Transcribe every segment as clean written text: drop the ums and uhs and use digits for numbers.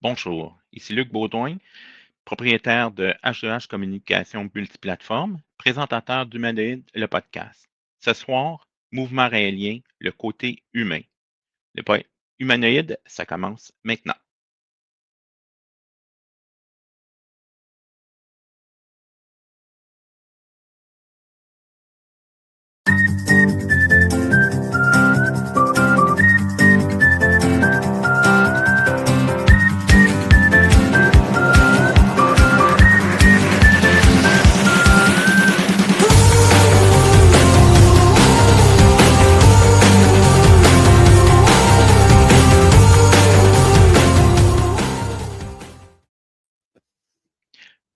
Bonjour, ici Luc Baudouin, propriétaire de H2H Communication Multiplateforme, présentateur d'Humanoïde, le podcast. Ce soir, mouvement raélien, le côté humain. Le point humanoïde, ça commence maintenant.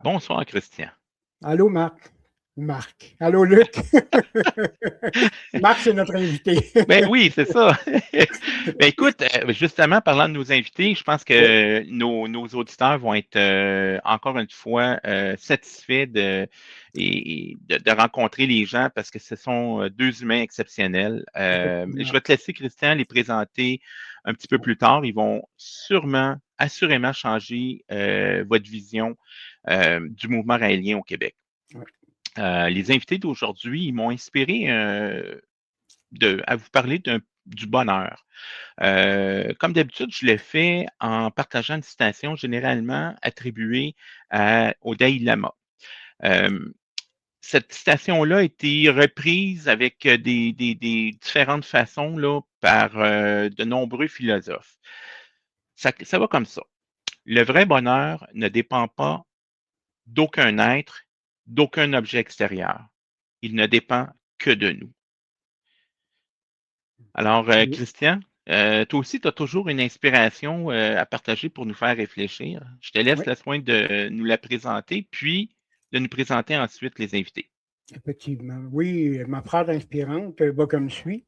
Bonsoir, Christian. Allô, Marc. Marc. Allô, Luc. Marc, c'est notre invité. Ben oui, c'est ça. Ben écoute, justement, parlant de nos invités, je pense que nos auditeurs vont être encore une fois satisfaits de rencontrer les gens parce que ce sont deux humains exceptionnels. Je vais te laisser, Christian, les présenter un petit peu plus tard. Ils vont assurément changer votre vision du mouvement raélien au Québec. Les invités d'aujourd'hui, ils m'ont inspiré à vous parler du bonheur. Comme d'habitude, je le fais en partageant une citation généralement attribuée au Dalai Lama. Cette citation-là a été reprise avec des différentes façons là, par de nombreux philosophes. Ça va comme ça. Le vrai bonheur ne dépend pas d'aucun être, d'aucun objet extérieur. Il ne dépend que de nous. Alors, Christian, toi aussi, tu as toujours une inspiration à partager pour nous faire réfléchir. Je te laisse le soin de nous la présenter, puis de nous présenter ensuite les invités. Effectivement. Oui, ma phrase inspirante va comme suit.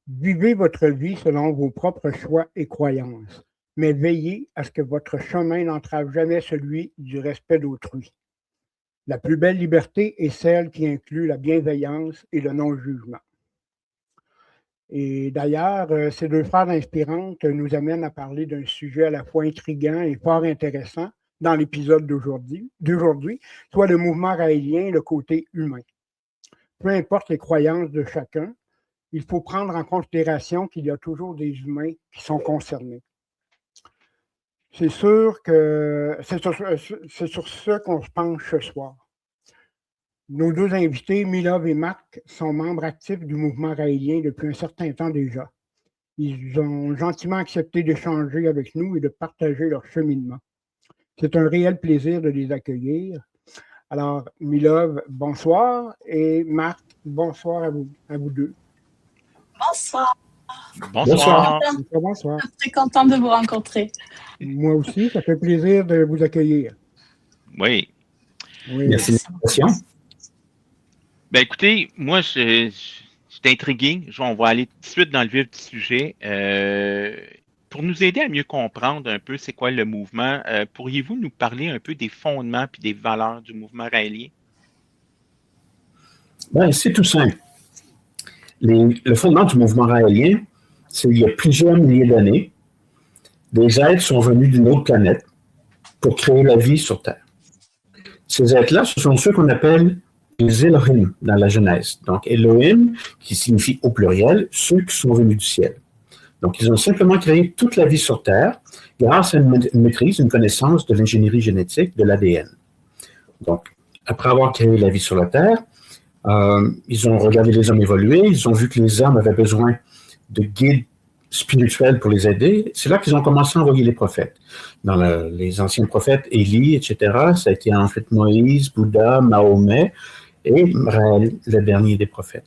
Vivez votre vie selon vos propres choix et croyances, mais veillez à ce que votre chemin n'entrave jamais celui du respect d'autrui. La plus belle liberté est celle qui inclut la bienveillance et le non-jugement. Et d'ailleurs, ces deux phrases inspirantes nous amènent à parler d'un sujet à la fois intriguant et fort intéressant dans l'épisode d'aujourd'hui, soit le mouvement raélien, le côté humain. Peu importe les croyances de chacun, il faut prendre en considération qu'il y a toujours des humains qui sont concernés. C'est sûr que c'est sur ce qu'on se penche ce soir. Nos deux invités, Milov et Marc, sont membres actifs du mouvement raélien depuis un certain temps déjà. Ils ont gentiment accepté d'échanger avec nous et de partager leur cheminement. C'est un réel plaisir de les accueillir. Alors, Milov, bonsoir, et Marc, bonsoir à vous deux. Bonsoir. Bonsoir. Bonsoir. Je suis très contente de vous rencontrer. Moi aussi, ça fait plaisir de vous accueillir. Oui. Merci de l'invitation. Ben écoutez, moi, je suis intrigué. On va aller tout de suite dans le vif du sujet. Pour nous aider à mieux comprendre un peu c'est quoi le mouvement, pourriez-vous nous parler un peu des fondements et des valeurs du mouvement raélien? Ben, c'est tout simple. Le fondement du mouvement raélien, c'est qu'il y a plusieurs milliers d'années, des êtres sont venus d'une autre planète pour créer la vie sur Terre. Ces êtres-là, ce sont ceux qu'on appelle les Elohim dans la Genèse. Donc, Elohim, qui signifie au pluriel, ceux qui sont venus du ciel. Donc, ils ont simplement créé toute la vie sur Terre grâce à une maîtrise, une connaissance de l'ingénierie génétique de l'ADN. Donc, après avoir créé la vie sur la Terre, ils ont regardé les hommes évoluer, ils ont vu que les hommes avaient besoin de guides spirituels pour les aider. C'est là qu'ils ont commencé à envoyer les prophètes. Dans les anciens prophètes, Élie, etc., ça a été ensuite Moïse, Bouddha, Mahomet et Raël, le dernier des prophètes.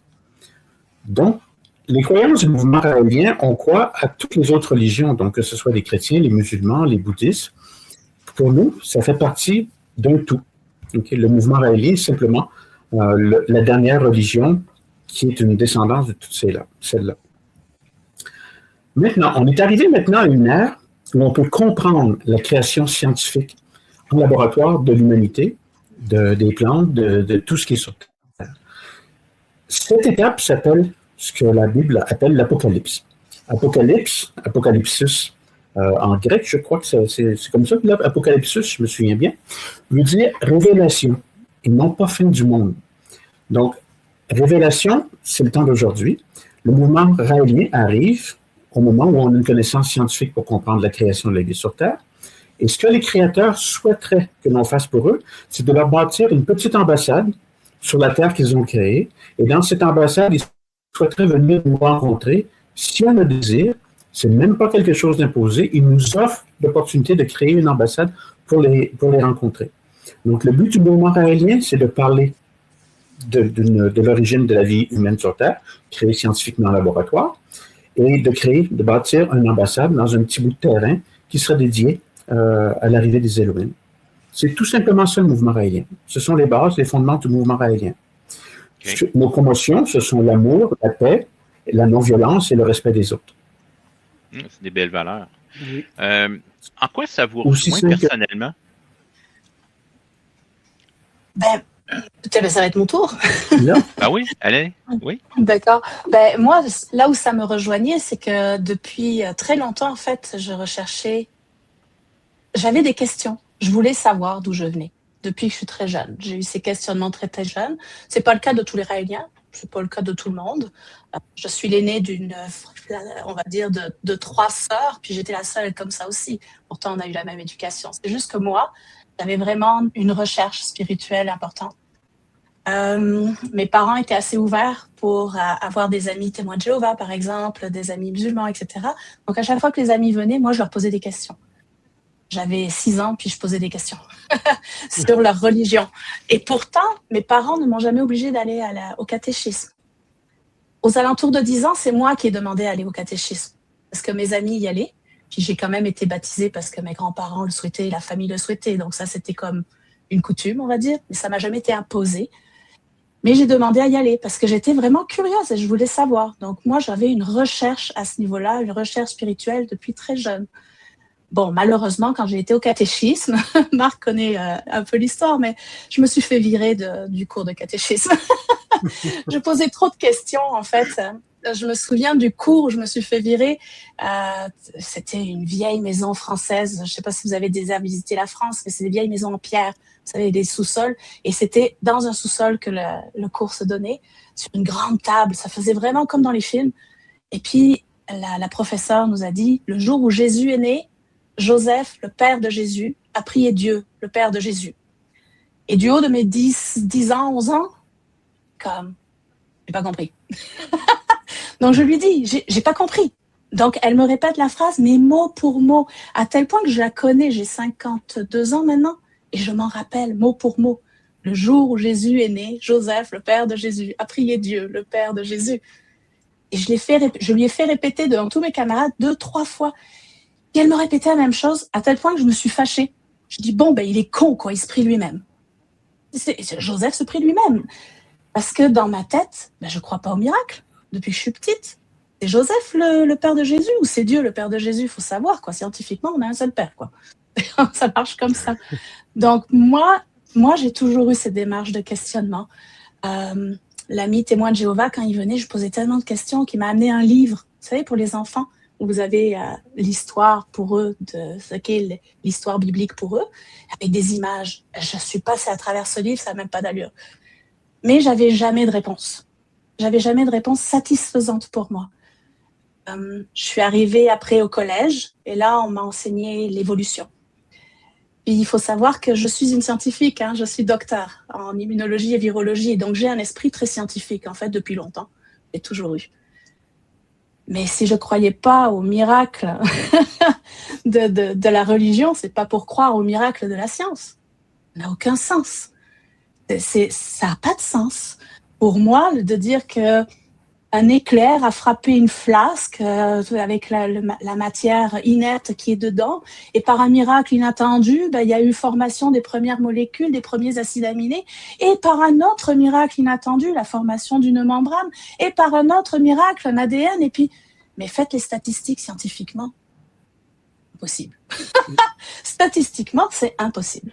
Donc, les croyances du mouvement raélien ont quoi à toutes les autres religions, donc que ce soit les chrétiens, les musulmans, les bouddhistes. Pour nous, ça fait partie d'un tout. Okay? Le mouvement raélien est simplement la dernière religion qui est une descendance de toutes celles-là. Maintenant, on est arrivé maintenant à une ère où on peut comprendre la création scientifique en laboratoire de l'humanité, des plantes, de tout ce qui est sur Terre. Cette étape s'appelle ce que la Bible appelle l'Apocalypse. Apocalypsis, En grec, je crois que c'est comme ça que l'Apocalypse, je me souviens bien, veut dire révélation et non pas fin du monde. Donc, révélation, c'est le temps d'aujourd'hui. Le mouvement raélien arrive au moment où on a une connaissance scientifique pour comprendre la création de la vie sur Terre. Et ce que les créateurs souhaiteraient que l'on fasse pour eux, c'est de leur bâtir une petite ambassade sur la Terre qu'ils ont créée. Et dans cette ambassade, ils souhaiteraient venir nous rencontrer. Si on le désire, c'est même pas quelque chose d'imposé. Ils nous offrent l'opportunité de créer une ambassade pour les rencontrer. Donc, le but du mouvement raélien, c'est de parler de l'origine de la vie humaine sur Terre, créée scientifiquement en laboratoire, et de bâtir une ambassade dans un petit bout de terrain qui sera dédié à l'arrivée des Elohim. C'est tout simplement ça le mouvement raélien. Ce sont les bases, les fondements du mouvement raélien. Okay. Nos promotions, ce sont l'amour, la paix, la non-violence et le respect des autres. C'est des belles valeurs. Oui. En quoi ça vous rejoint personnellement? Peut-être ça va être mon tour. Ah oui, allez, oui. D'accord. Moi, là où ça me rejoignait, c'est que depuis très longtemps, en fait, j'avais des questions. Je voulais savoir d'où je venais depuis que je suis très jeune. J'ai eu ces questionnements très, très jeunes. C'est pas le cas de tous les Raéliens. C'est pas le cas de tout le monde. Je suis l'aînée on va dire, de 3 sœurs, puis j'étais la seule comme ça aussi. Pourtant, on a eu la même éducation. C'est juste que moi, j'avais vraiment une recherche spirituelle importante. Mes parents étaient assez ouverts pour avoir des amis témoins de Jéhovah, par exemple, des amis musulmans, etc. Donc, à chaque fois que les amis venaient, moi, je leur posais des questions. J'avais 6 ans, puis je posais des questions sur leur religion. Et pourtant, mes parents ne m'ont jamais obligée d'aller au catéchisme. Aux alentours de 10 ans, c'est moi qui ai demandé d'aller au catéchisme. Parce que mes amis y allaient. Puis j'ai quand même été baptisée parce que mes grands-parents le souhaitaient, la famille le souhaitait. Donc ça, c'était comme une coutume, on va dire. Mais ça m'a jamais été imposé. Mais j'ai demandé à y aller parce que j'étais vraiment curieuse et je voulais savoir. Donc moi, j'avais une recherche à ce niveau-là, une recherche spirituelle depuis très jeune. Bon, malheureusement, quand j'ai été au catéchisme, Marc connaît un peu l'histoire, mais je me suis fait virer du cours de catéchisme. Je posais trop de questions, en fait. Je me souviens du cours où je me suis fait virer. C'était une vieille maison française. Je ne sais pas si vous avez déjà visité la France, mais c'est des vieilles maisons en pierre. Vous savez, des sous-sols. Et c'était dans un sous-sol que le cours se donnait, sur une grande table. Ça faisait vraiment comme dans les films. Et puis, la professeure nous a dit, le jour où Jésus est né, Joseph, le père de Jésus, a prié Dieu, le père de Jésus. Et du haut de mes 10 ans, 11 ans, comme, j'ai pas compris. Donc je lui dis, j'ai pas compris. Donc elle me répète la phrase, mais mot pour mot, à tel point que je la connais, j'ai 52 ans maintenant, et je m'en rappelle mot pour mot. Le jour où Jésus est né, Joseph, le père de Jésus, a prié Dieu, le père de Jésus. Et je lui ai fait répéter devant tous mes camarades 2-3 fois. Et elle me répétait la même chose, à tel point que je me suis fâchée. Je dis, bon, il est con, quoi, il se prie lui-même. Joseph se prie lui-même. Parce que dans ma tête, je ne crois pas au miracle. Depuis que je suis petite, c'est Joseph le père de Jésus ou c'est Dieu le père de Jésus? Il faut savoir, quoi. Scientifiquement, on a un seul père, quoi. Ça marche comme ça. Donc, moi, j'ai toujours eu cette démarche de questionnement. L'ami témoin de Jéhovah, quand il venait, je posais tellement de questions qu'il m'a amené un livre, vous savez, pour les enfants, où vous avez l'histoire pour eux, de ce qu'est l'histoire biblique pour eux, avec des images. Je suis passée à travers ce livre, ça n'a même pas d'allure. Mais j'avais jamais de réponse. J'avais jamais de réponse satisfaisante pour moi. Je suis arrivée après au collège, et là, on m'a enseigné l'évolution. Puis il faut savoir que je suis une scientifique, je suis docteur en immunologie et virologie, donc j'ai un esprit très scientifique, en fait, depuis longtemps. J'ai toujours eu. Mais si je ne croyais pas au miracle de la religion, ce n'est pas pour croire au miracle de la science. Ça n'a aucun sens. Ça n'a pas de sens. Pour moi, de dire qu'un éclair a frappé une flasque avec la matière inerte qui est dedans, et par un miracle inattendu, il y a eu formation des premières molécules, des premiers acides aminés, et par un autre miracle inattendu, la formation d'une membrane, et par un autre miracle, un ADN, et puis, mais faites les statistiques scientifiquement. Impossible. Statistiquement, c'est impossible.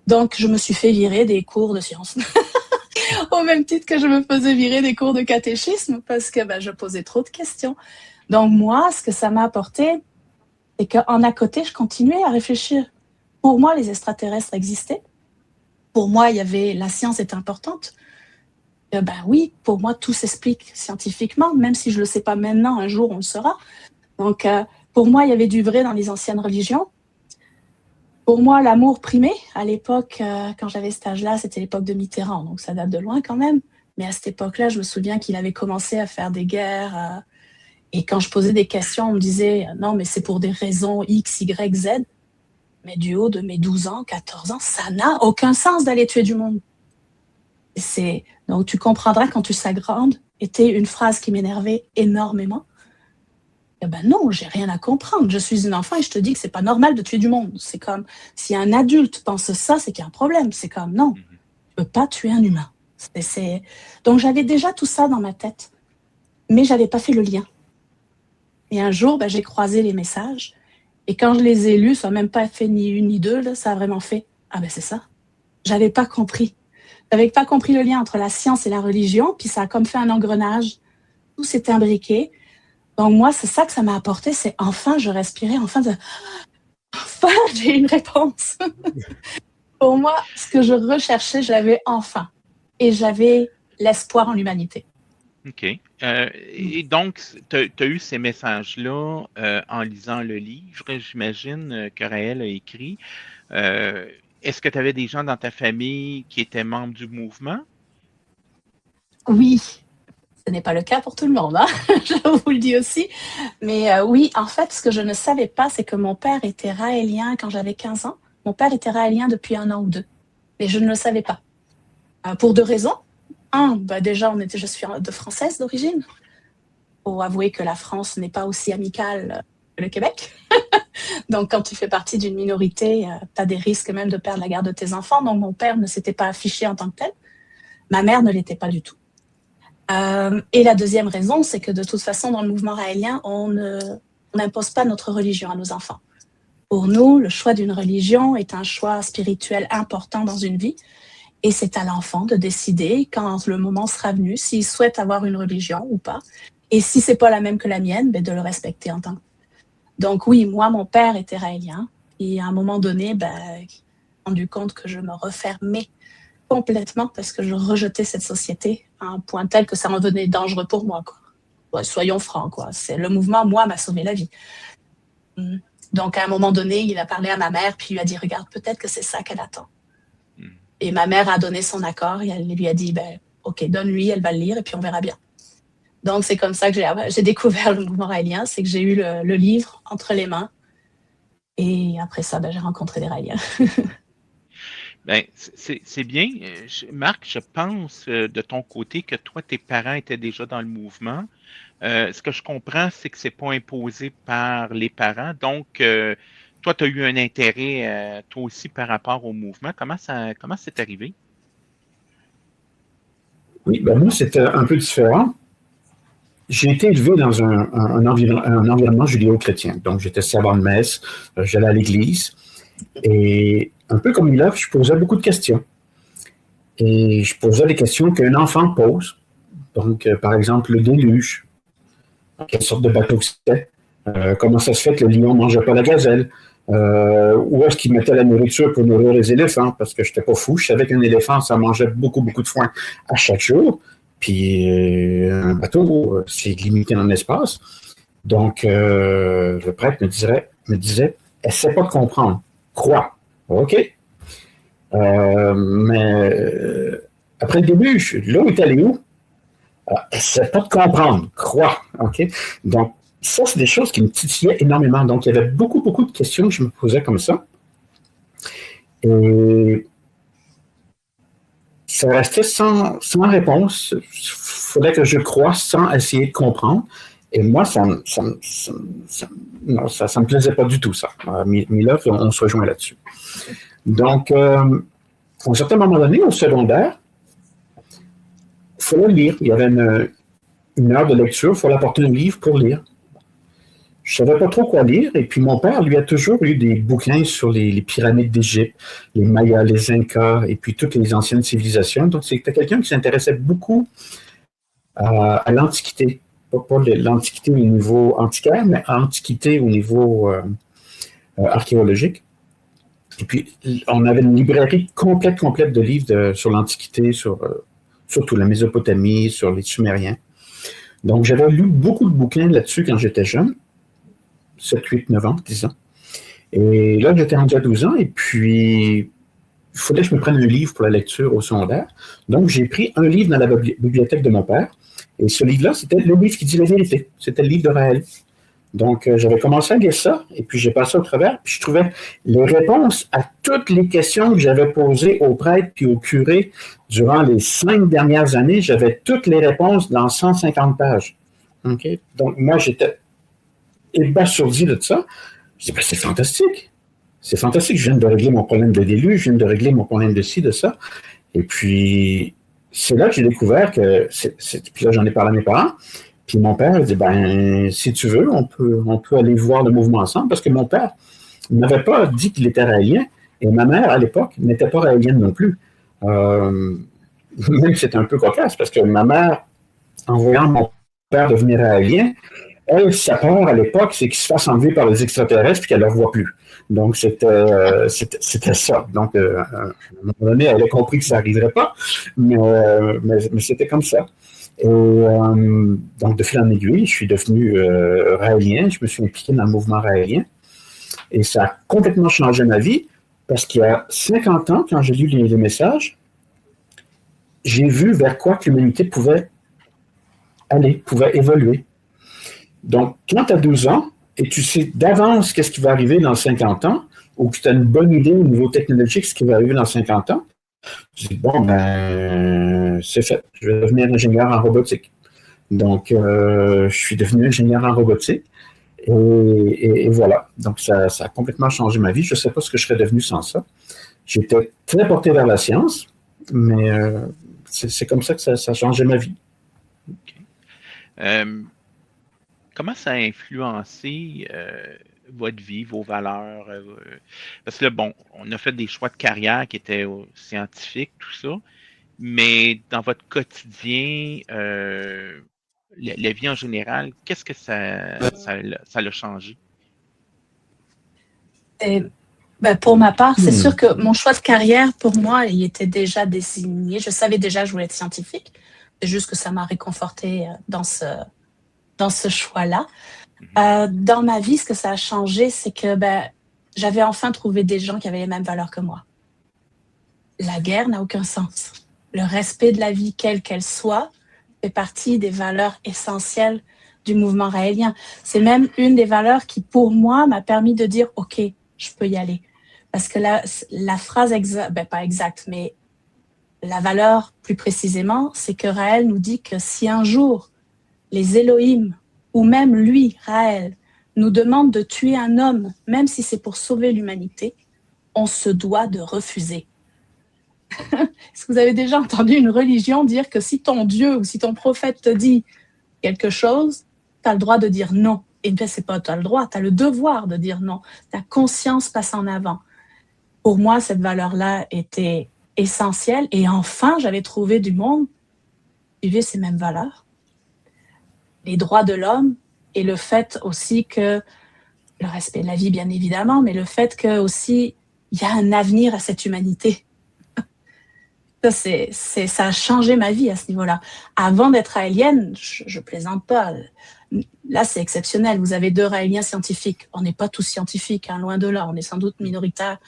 Donc, je me suis fait virer des cours de sciences. Au même titre que je me faisais virer des cours de catéchisme parce que je posais trop de questions. Donc moi, ce que ça m'a apporté, c'est qu'en à côté, je continuais à réfléchir. Pour moi, les extraterrestres existaient. Pour moi, la science est importante. Oui, pour moi, tout s'explique scientifiquement, même si je ne le sais pas maintenant, un jour, on le saura. Donc, pour moi, il y avait du vrai dans les anciennes religions. Pour moi, l'amour primait. À l'époque, quand j'avais cet âge-là, c'était l'époque de Mitterrand, donc ça date de loin quand même. Mais à cette époque-là, je me souviens qu'il avait commencé à faire des guerres. Et quand je posais des questions, on me disait « Non, mais c'est pour des raisons X, Y, Z ». Mais du haut de mes 12 ans, 14 ans, ça n'a aucun sens d'aller tuer du monde. Donc, tu comprendras quand tu seras grande, était une phrase qui m'énervait énormément. Non, j'ai rien à comprendre. Je suis une enfant et je te dis que c'est pas normal de tuer du monde. C'est comme, si un adulte pense ça, c'est qu'il y a un problème. C'est comme, non, tu peux pas tuer un humain. Donc, j'avais déjà tout ça dans ma tête, mais j'avais pas fait le lien. Et un jour, j'ai croisé les messages. Et quand je les ai lus, ça n'a même pas fait ni une ni deux, là, ça a vraiment fait « Ah c'est ça ». J'avais pas compris. J'avais pas compris le lien entre la science et la religion, puis ça a comme fait un engrenage. Tout s'est imbriqué. Donc moi, c'est ça que ça m'a apporté, c'est enfin, je respirais, enfin, j'ai une réponse. Pour moi, ce que je recherchais, je l'avais enfin. Et j'avais l'espoir en l'humanité. OK. Et donc, tu as eu ces messages-là en lisant le livre, j'imagine, que Raël a écrit. Est-ce que tu avais des gens dans ta famille qui étaient membres du mouvement? Oui. Ce n'est pas le cas pour tout le monde, hein? Je vous le dis aussi. Mais oui, en fait, ce que je ne savais pas, c'est que mon père était raélien quand j'avais 15 ans. Mon père était raélien depuis 1 an ou 2. Mais je ne le savais pas. Pour 2 raisons. Déjà, je suis de française d'origine. Il faut avouer que la France n'est pas aussi amicale que le Québec. Donc, quand tu fais partie d'une minorité, tu as des risques même de perdre la garde de tes enfants. Donc, mon père ne s'était pas affiché en tant que tel. Ma mère ne l'était pas du tout. Et la deuxième raison, c'est que de toute façon, dans le mouvement raélien, on n'impose pas notre religion à nos enfants. Pour nous, le choix d'une religion est un choix spirituel important dans une vie. Et c'est à l'enfant de décider, quand le moment sera venu, s'il souhaite avoir une religion ou pas. Et si c'est pas la même que la mienne, de le respecter en tant que. Donc oui, moi, mon père était raélien. Et à un moment donné, j'ai rendu compte que je me refermais complètement parce que je rejetais cette société à un point tel que ça en devenait dangereux pour moi, quoi. Ouais, soyons francs, quoi. Le mouvement, moi, m'a sauvé la vie. Donc, à un moment donné, il a parlé à ma mère, puis il lui a dit « Regarde, peut-être que c'est ça qu'elle attend. » Et ma mère a donné son accord et elle lui a dit « OK, donne-lui, elle va le lire et puis on verra bien. » Donc, c'est comme ça que j'ai découvert le mouvement raélien, c'est que j'ai eu le livre entre les mains. Et après ça, j'ai rencontré des raéliens. C'est bien. Marc, je pense de ton côté que toi, tes parents étaient déjà dans le mouvement. Ce que je comprends, c'est que c'est pas imposé par les parents. Donc, toi, tu as eu un intérêt, toi aussi, par rapport au mouvement. Comment c'est arrivé? Oui, moi, c'était un peu différent. J'ai été élevé dans un environnement judéo-chrétien. Donc, j'étais servant de messe, j'allais à l'église. Et un peu comme Milov, je posais beaucoup de questions. Et je posais des questions qu'un enfant pose. Donc, par exemple, le déluge. Quelle sorte de bateau c'était? Comment ça se fait que le lion ne mangeait pas la gazelle? Où est-ce qu'il mettait la nourriture pour nourrir les éléphants? Parce que je n'étais pas fou. Je savais qu'un éléphant, ça mangeait beaucoup, beaucoup de foin à chaque jour. Puis un bateau, c'est limité en espace. Donc, le prêtre me disait, essaie pas de comprendre. Crois. OK. Mais après le début, là où est allé où? Essaie pas de comprendre. Crois. OK. Donc, ça, c'est des choses qui me titillaient énormément. Donc, il y avait beaucoup, beaucoup de questions que je me posais comme ça. Et ça restait sans réponse. Il faudrait que je croie sans essayer de comprendre. Et moi, ça me plaisait pas du tout, ça. Milov, on se rejoint là-dessus. Donc, à un certain moment donné, au secondaire, il fallait lire. Il y avait une heure de lecture, il fallait apporter un livre pour lire. Je ne savais pas trop quoi lire, et puis mon père, lui, a toujours eu des bouquins sur les pyramides d'Égypte, les Mayas, les Incas, et puis toutes les anciennes civilisations. Donc, c'était quelqu'un qui s'intéressait beaucoup à l'Antiquité. Pas l'Antiquité au niveau antiquaire, mais à l'Antiquité au niveau archéologique. Et puis, on avait une librairie complète de livres sur l'Antiquité, surtout la Mésopotamie, sur les Sumériens. Donc, j'avais lu beaucoup de bouquins là-dessus quand j'étais jeune, 7, 8, 9 ans, 10 ans. Et là, j'étais rendu à 12 ans, et puis, il fallait que je me prenne un livre pour la lecture au secondaire. Donc, j'ai pris un livre dans la bibliothèque de mon père, et ce livre-là, c'était le livre qui dit la vérité. C'était le livre de Raël. Donc, j'avais commencé à lire ça, et puis j'ai passé au travers, puis je trouvais les réponses à toutes les questions que j'avais posées aux prêtres puis aux curés durant les 5 dernières années. J'avais toutes les réponses dans 150 pages. Okay? Donc, moi, j'étais ébasourdi de ça. Je dis, ben, c'est fantastique. C'est fantastique. Je viens de régler mon problème de déluge, je viens de régler mon problème de ci, de ça. Et puis, c'est là que j'ai découvert que, puis là, j'en ai parlé à mes parents. Puis mon père dit, ben, si tu veux, on peut aller voir le mouvement ensemble, parce que mon père n'avait pas dit qu'il était raélien, et ma mère, à l'époque, n'était pas raélienne non plus. Même si c'était un peu cocasse, parce que ma mère, en voyant mon père devenir raélien, elle, sa peur à l'époque, c'est qu'il se fasse enlever par les extraterrestres et qu'elle ne le revoit plus. Donc, c'était ça. Donc, à un moment donné, elle a compris que ça n'arriverait pas, mais c'était comme ça. Et donc, de fil en aiguille, je suis devenu raélien, je me suis impliqué dans le mouvement raélien, et ça a complètement changé ma vie, parce qu'il y a 50 ans, quand j'ai lu les messages, j'ai vu vers quoi que l'humanité pouvait aller, pouvait évoluer. Donc, quand tu as 12 ans, et tu sais d'avance qu'est-ce qui va arriver dans 50 ans, ou que tu as une bonne idée au niveau technologique ce qui va arriver dans 50 ans, je dis, bon, ben, c'est fait. Je vais devenir ingénieur en robotique. Donc, je suis devenu ingénieur en robotique. Et voilà. Donc, ça a complètement changé ma vie. Je ne sais pas ce que je serais devenu sans ça. J'étais très porté vers la science, mais c'est comme ça que ça a changé ma vie. Okay. Comment ça a influencé votre vie, vos valeurs? Parce que là, bon, on a fait des choix de carrière qui étaient scientifiques, tout ça, mais dans votre quotidien, la vie en général, qu'est-ce que ça l'a changé? Pour ma part, c'est sûr que mon choix de carrière, pour moi, il était déjà désigné. Je savais déjà que je voulais être scientifique. C'est juste que ça m'a réconfortée dans ce choix-là. Dans ma vie, ce que ça a changé, c'est que j'avais enfin trouvé des gens qui avaient les mêmes valeurs que moi. La guerre n'a aucun sens. Le respect de la vie, quelle qu'elle soit, fait partie des valeurs essentielles du mouvement raélien. C'est même une des valeurs qui, pour moi, m'a permis de dire « OK, je peux y aller ». Parce que la phrase pas exacte, mais la valeur, plus précisément, c'est que Raël nous dit que si un jour, les Elohim, ou même lui, Raël, nous demande de tuer un homme, même si c'est pour sauver l'humanité, on se doit de refuser. Est-ce que vous avez déjà entendu une religion dire que si ton Dieu ou si ton prophète te dit quelque chose, tu as le droit de dire non? Et bien, c'est pas tu as le droit, tu as le devoir de dire non. Ta conscience passe en avant. Pour moi, cette valeur-là était essentielle. Et enfin, j'avais trouvé du monde qui vivait ces mêmes valeurs. Les droits de l'homme et le fait aussi que, le respect de la vie bien évidemment, mais le fait que aussi il y a un avenir à cette humanité. Ça a changé ma vie à ce niveau-là. Avant d'être raélienne, je plaisante pas. Là, c'est exceptionnel. Vous avez 2 raéliens scientifiques. On n'est pas tous scientifiques, hein, loin de là. On est sans doute minoritaires.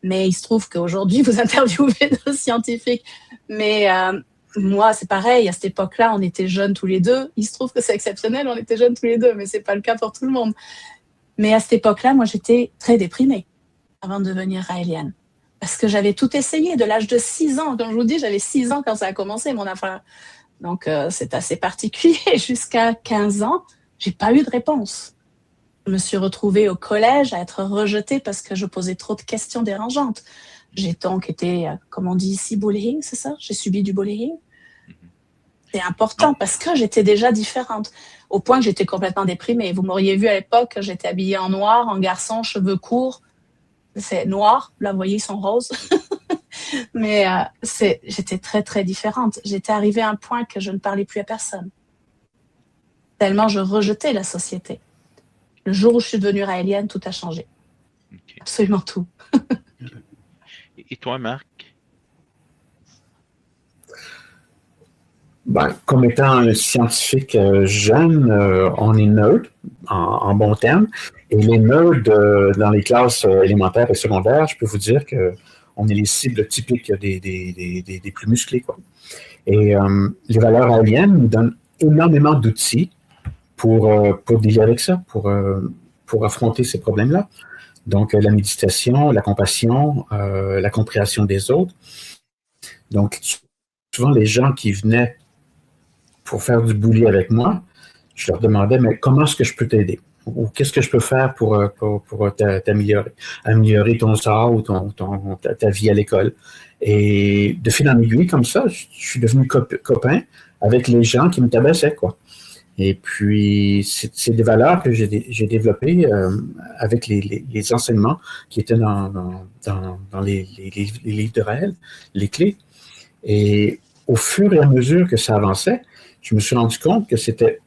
Mais il se trouve qu'aujourd'hui, vous interviewez 2 scientifiques. Mais moi, c'est pareil. À cette époque-là, on était jeunes tous les 2. Il se trouve que c'est exceptionnel. On était jeunes tous les 2, mais c'est pas le cas pour tout le monde. Mais à cette époque-là, moi, j'étais très déprimée avant de devenir raélienne. Parce que j'avais tout essayé de l'âge de 6 ans. Comme je vous dis, j'avais 6 ans quand ça a commencé, mon affaire. Donc, c'est assez particulier. Jusqu'à 15 ans, j'ai pas eu de réponse. Je me suis retrouvée au collège à être rejetée parce que je posais trop de questions dérangeantes. J'ai donc été, comme on dit ici, bullying, c'est ça? J'ai subi du bullying. C'est important parce que j'étais déjà différente. Au point que j'étais complètement déprimée. Vous m'auriez vu à l'époque, j'étais habillée en noir, en garçon, cheveux courts. C'est noir, là vous voyez ils sont roses. Mais j'étais très très différente. J'étais arrivée à un point que je ne parlais plus à personne. Tellement je rejetais la société. Le jour où je suis devenue raélienne, tout a changé. OK. Absolument tout. Et toi, Marc? Ben, comme étant un scientifique jeune, on est nerd, en bon terme. Et les nerds dans les classes élémentaires et secondaires, je peux vous dire qu'on est les cibles typiques des plus musclés, quoi. Et les valeurs aériennes nous donnent énormément d'outils pour dealer avec ça, pour affronter ces problèmes-là. Donc, la méditation, la compassion, la compréhension des autres. Donc, souvent, les gens qui venaient pour faire du bully avec moi, je leur demandais, mais comment est-ce que je peux t'aider? Ou qu'est-ce que je peux faire pour t'améliorer? Améliorer ton sort ou ta vie à l'école. Et de fil en aiguille, comme ça, je suis devenu copain avec les gens qui me tabassaient, quoi. Et puis, c'est des valeurs que j'ai développées avec les enseignements qui étaient dans les livres de Raël, les clés. Et au fur et à mesure que ça avançait, je me suis rendu compte que c'était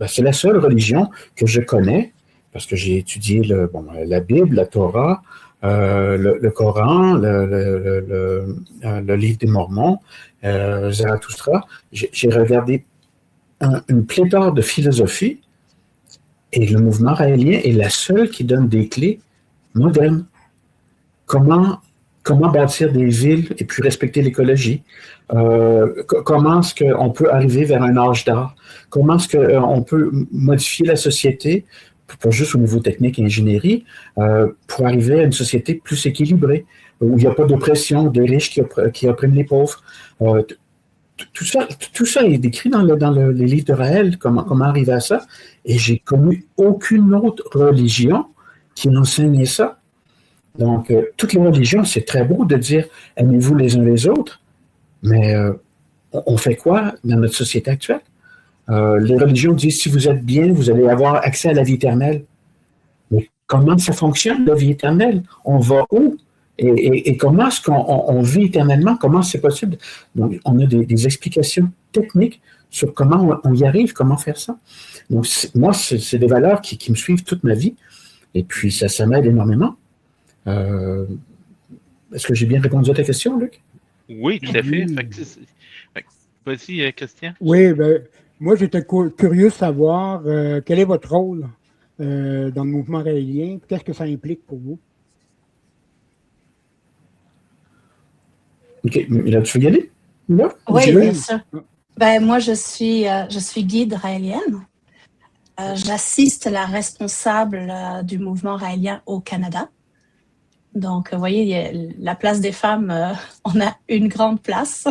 c'est la seule religion que je connais, parce que j'ai étudié la Bible, la Torah, le Coran, le livre des Mormons, Zarathustra. J'ai regardé une pléthore de philosophies, et le mouvement raélien est la seule qui donne des clés modernes. Comment bâtir des villes et puis respecter l'écologie? Comment est-ce qu'on peut arriver vers un âge d'or? Comment est-ce qu'on peut modifier la société, pas juste au niveau technique et ingénierie, pour arriver à une société plus équilibrée, où il n'y a pas d'oppression des riches qui oppriment les pauvres? Tout ça est décrit dans les livres de Raël, comment arriver à ça. Et j'ai connu aucune autre religion qui enseignait ça. Donc, toutes les religions, c'est très beau de dire « aimez-vous les uns les autres », mais on fait quoi dans notre société actuelle? Les religions disent « si vous êtes bien, vous allez avoir accès à la vie éternelle ». Mais comment ça fonctionne, la vie éternelle? On va où? Et comment est-ce qu'on vit éternellement? Comment c'est possible? Donc, on a des explications techniques sur comment on y arrive, comment faire ça. Donc, moi, c'est des valeurs qui me suivent toute ma vie. Et puis, ça m'aide énormément. Est-ce que j'ai bien répondu à ta question, Luc? Oui, tout à fait. Vas-y, Christian. Oui, moi, j'étais curieux de savoir quel est votre rôle dans le mouvement raélien. Qu'est-ce que ça implique pour vous? OK. Là, tu veux y aller? Là? Oui, bien sûr. Moi, je suis guide raélienne. J'assiste la responsable du mouvement raélien au Canada. Donc, vous voyez, la place des femmes, on a une grande place.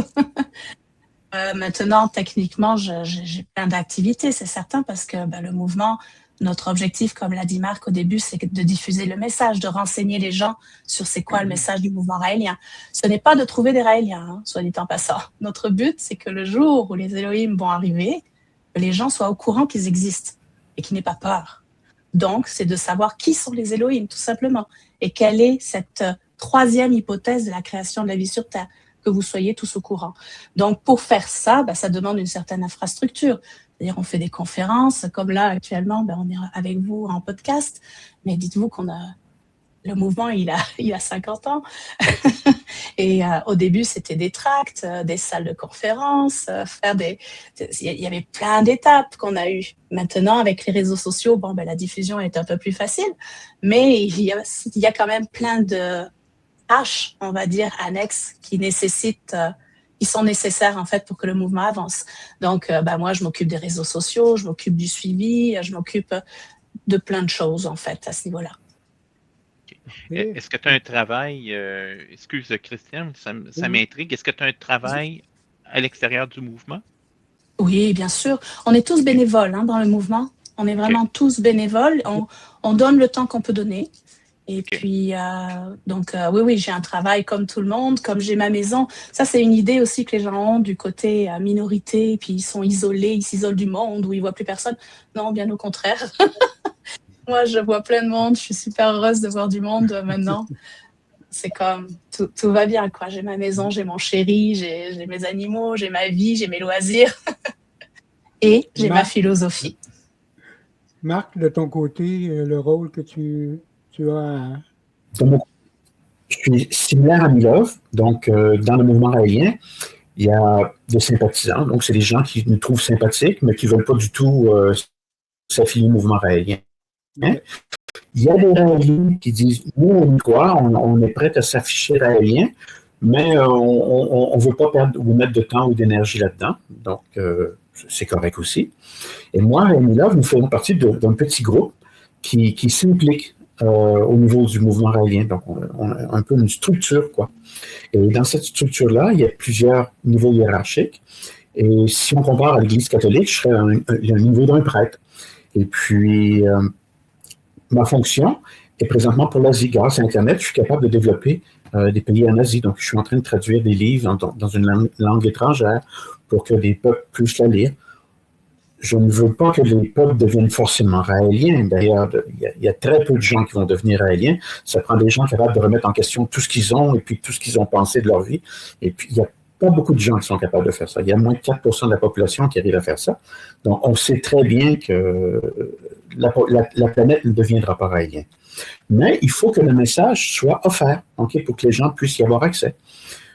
Maintenant, techniquement, j'ai plein d'activités, c'est certain, parce que le mouvement, notre objectif, comme l'a dit Marc au début, c'est de diffuser le message, de renseigner les gens sur c'est quoi le message du mouvement raélien. Ce n'est pas de trouver des raéliens, soit dit en passant. Notre but, c'est que le jour où les Elohim vont arriver, que les gens soient au courant qu'ils existent et qu'ils n'aient pas peur. Donc, c'est de savoir qui sont les Elohim, tout simplement, et quelle est cette troisième hypothèse de la création de la vie sur Terre, que vous soyez tous au courant. Donc, pour faire ça, ça demande une certaine infrastructure. C'est-à-dire, on fait des conférences, comme là, actuellement, on est avec vous en podcast, mais dites-vous qu'on a... Le mouvement, il a 50 ans. Et au début, c'était des tracts, des salles de conférences, il y avait plein d'étapes qu'on a eues. Maintenant, avec les réseaux sociaux, la diffusion est un peu plus facile, mais il y a quand même plein de tâches, on va dire, annexes qui sont nécessaires en fait pour que le mouvement avance. Donc, moi, je m'occupe des réseaux sociaux, je m'occupe du suivi, je m'occupe de plein de choses en fait à ce niveau-là. Est-ce que tu as un travail, excuse Christian, ça m'intrigue, est-ce que tu as un travail à l'extérieur du mouvement? Oui, bien sûr. On est tous bénévoles dans le mouvement. On est vraiment tous bénévoles. On donne le temps qu'on peut donner. Et puis, oui, j'ai un travail comme tout le monde, comme j'ai ma maison. Ça, c'est une idée aussi que les gens ont du côté minorité, puis ils sont isolés, ils s'isolent du monde, où ils ne voient plus personne. Non, bien au contraire. Moi, je vois plein de monde. Je suis super heureuse de voir du monde maintenant. C'est comme tout va bien, quoi. J'ai ma maison, j'ai mon chéri, j'ai mes animaux, j'ai ma vie, j'ai mes loisirs. Et j'ai ma philosophie. Marc, de ton côté, le rôle que tu Tu as... Je suis similaire à Milov. Donc, dans le mouvement raélien, il y a des sympathisants. Donc, c'est des gens qui nous trouvent sympathiques, mais qui ne veulent pas du tout s'affilier au mouvement raélien. Il y a des raéliens qui disent, nous, on y croit, on est prêt à s'afficher raélien, mais on ne veut pas perdre ou mettre de temps ou d'énergie là-dedans. Donc, c'est correct aussi. Et moi et Milov, nous faisons partie d'un petit groupe qui s'implique au niveau du mouvement raélien. Donc, on a un peu une structure, quoi. Et dans cette structure-là, il y a plusieurs niveaux hiérarchiques. Et si on compare à l'Église catholique, je serais au niveau d'un prêtre. Et puis, ma fonction est présentement pour l'Asie. Grâce à Internet, je suis capable de développer des pays en Asie. Donc, je suis en train de traduire des livres dans une langue étrangère pour que les peuples puissent la lire. Je ne veux pas que les peuples deviennent forcément raéliens. D'ailleurs, il y a très peu de gens qui vont devenir raéliens. Ça prend des gens capables de remettre en question tout ce qu'ils ont et puis tout ce qu'ils ont pensé de leur vie. Et puis, il n'y a pas beaucoup de gens qui sont capables de faire ça. Il y a moins de 4% de la population qui arrive à faire ça. Donc, on sait très bien que la planète ne deviendra pas raélienne. Mais il faut que le message soit offert, okay, pour que les gens puissent y avoir accès.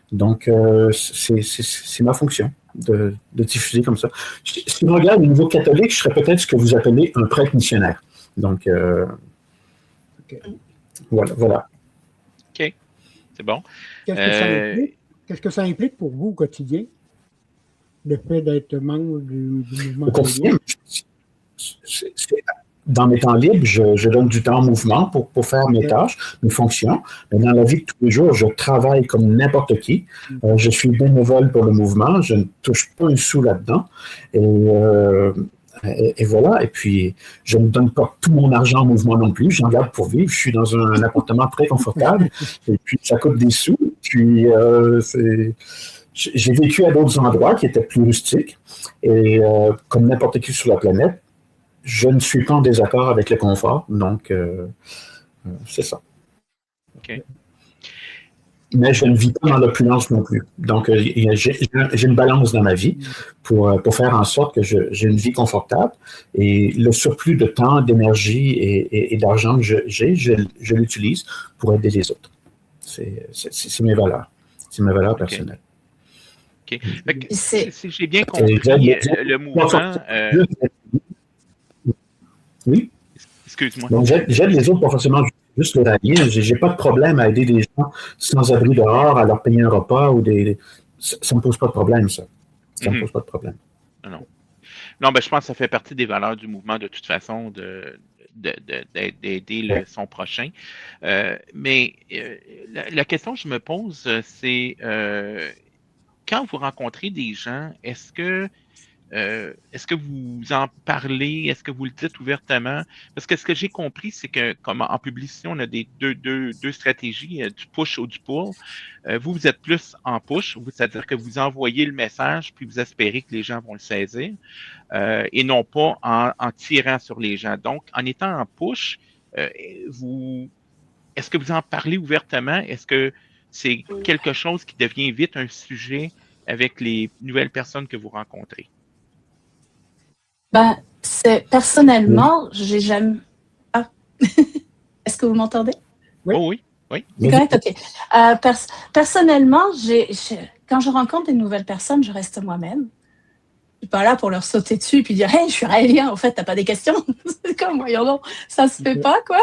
Donc, c'est ma fonction de diffuser comme ça. Si on regarde au niveau catholique, je serais peut-être ce que vous appelez un prêtre missionnaire. Donc, Okay. Voilà. OK, c'est bon. Qu'est-ce que ça implique pour vous au quotidien, le fait d'être membre du mouvement? Au quotidien, dans mes temps libres, je donne du temps au mouvement pour faire mes tâches, mes fonctions. Mais dans la vie de tous les jours, je travaille comme n'importe qui. Je suis bénévole pour le mouvement. Je ne touche pas un sou là-dedans. Et voilà. Et puis, je ne donne pas tout mon argent au mouvement non plus. J'en garde pour vivre. Je suis dans un appartement très confortable. Et puis, ça coûte des sous. Puis, j'ai vécu à d'autres endroits qui étaient plus rustiques. Et comme n'importe qui sur la planète, je ne suis pas en désaccord avec le confort, donc c'est ça. OK. Mais je ne vis pas dans l'opulence non plus. Donc, j'ai une balance dans ma vie pour faire en sorte que j'ai une vie confortable. Et le surplus de temps, d'énergie et d'argent que j'ai, je l'utilise pour aider les autres. C'est mes valeurs. C'est mes valeurs personnelles. OK. Si j'ai bien compris, le mouvement... Oui. Excuse-moi. Donc, j'aide les autres, pas forcément juste les raéliens. J'ai pas de problème à aider des gens sans abri dehors, à leur payer un repas ou des. Ça me pose pas de problème, ça. Ça me pose pas de problème. Non, je pense que ça fait partie des valeurs du mouvement de toute façon d'aider son prochain. Mais la question que je me pose, c'est quand vous rencontrez des gens, est-ce que vous en parlez? Est-ce que vous le dites ouvertement? Parce que ce que j'ai compris, c'est que comme en publicité, on a deux stratégies, du push ou du pull. Vous êtes plus en push, c'est-à-dire que vous envoyez le message, puis vous espérez que les gens vont le saisir, et non pas en tirant sur les gens. Donc, en étant en push, est-ce que vous en parlez ouvertement? Est-ce que c'est quelque chose qui devient vite un sujet avec les nouvelles personnes que vous rencontrez? Personnellement, j'ai jamais... Ah, est-ce que vous m'entendez? Oui. Oh, oui. C'est correct, OK. Personnellement, quand je rencontre des nouvelles personnes, je reste moi-même. Je suis pas là pour leur sauter dessus et puis dire « Hey, je suis raélien, en fait, t'as pas des questions? » C'est comme, voyons donc, ça se fait pas, quoi.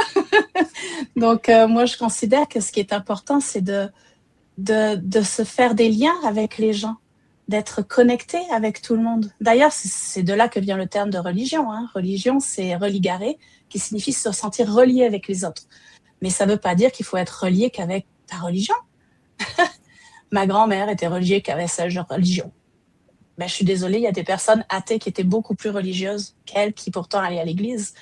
Donc, moi, je considère que ce qui est important, c'est de se faire des liens avec les gens, d'être connecté avec tout le monde. D'ailleurs, c'est de là que vient le terme de religion. Hein. Religion, c'est religare, qui signifie se sentir relié avec les autres. Mais ça ne veut pas dire qu'il faut être relié qu'avec ta religion. Ma grand-mère était reliée qu'avec sa religion. Je suis désolée, il y a des personnes athées qui étaient beaucoup plus religieuses qu'elles, qui pourtant allaient à l'église,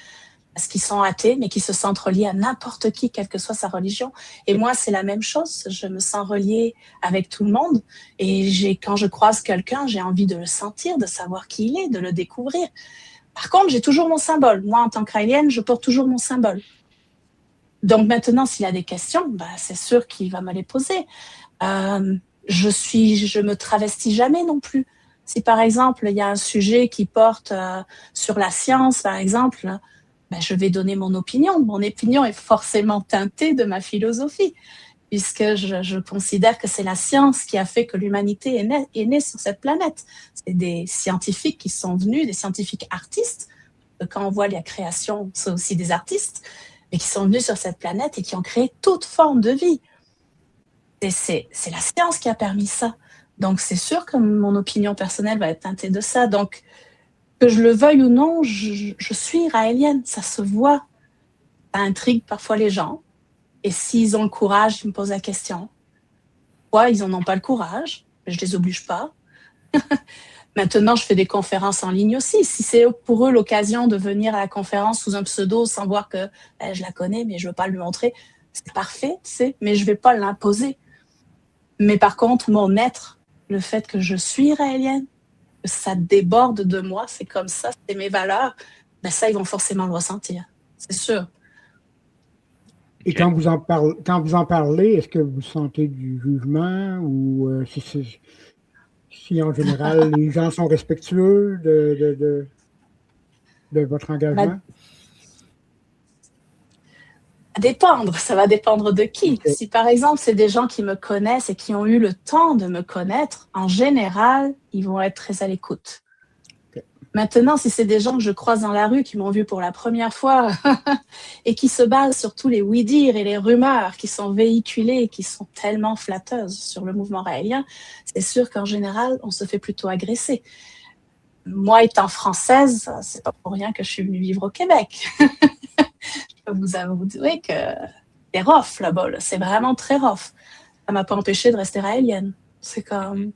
parce qu'ils sont athées, mais qui se sentent reliés à n'importe qui, quelle que soit sa religion. Et moi, c'est la même chose. Je me sens reliée avec tout le monde. Et quand je croise quelqu'un, j'ai envie de le sentir, de savoir qui il est, de le découvrir. Par contre, j'ai toujours mon symbole. Moi, en tant que raélienne, je porte toujours mon symbole. Donc maintenant, s'il a des questions, c'est sûr qu'il va me les poser. Je me travestis jamais non plus. Si par exemple, il y a un sujet qui porte sur la science, par exemple, ben, je vais donner mon opinion. Mon opinion est forcément teintée de ma philosophie, puisque je considère que c'est la science qui a fait que l'humanité est née sur cette planète. C'est des scientifiques qui sont venus, des scientifiques artistes. Quand on voit la création, c'est aussi des artistes, mais qui sont venus sur cette planète et qui ont créé toute forme de vie. Et c'est la science qui a permis ça. Donc, c'est sûr que mon opinion personnelle va être teintée de ça. Donc, que je le veuille ou non, je suis raélienne, ça se voit. Ça intrigue parfois les gens. Et s'ils ont le courage, ils me posent la question. Pourquoi ils n'en ont pas le courage? Je ne les oblige pas. Maintenant, je fais des conférences en ligne aussi. Si c'est pour eux l'occasion de venir à la conférence sous un pseudo sans voir que je la connais, mais je ne veux pas lui montrer, c'est parfait, tu sais, mais je ne vais pas l'imposer. Mais par contre, mon être, le fait que je suis raélienne, que ça déborde de moi, c'est comme ça, c'est mes valeurs, ben ça, ils vont forcément le ressentir, c'est sûr. Et quand vous en parlez, est-ce que vous sentez du jugement ou si en général les gens sont respectueux de votre engagement? Ça va dépendre de qui. Okay. Si par exemple c'est des gens qui me connaissent et qui ont eu le temps de me connaître, en général, ils vont être très à l'écoute. Okay. Maintenant, si c'est des gens que je croise dans la rue, qui m'ont vu pour la première fois et qui se basent sur tous les oui-dire et les rumeurs qui sont véhiculées et qui sont tellement flatteuses sur le mouvement raélien, c'est sûr qu'en général, on se fait plutôt agresser. Moi, étant française, c'est pas pour rien que je suis venue vivre au Québec. Je peux vous avouer que c'est rough là-bas, là. C'est vraiment très rough. Ça m'a pas empêché de rester raélienne. C'est comme,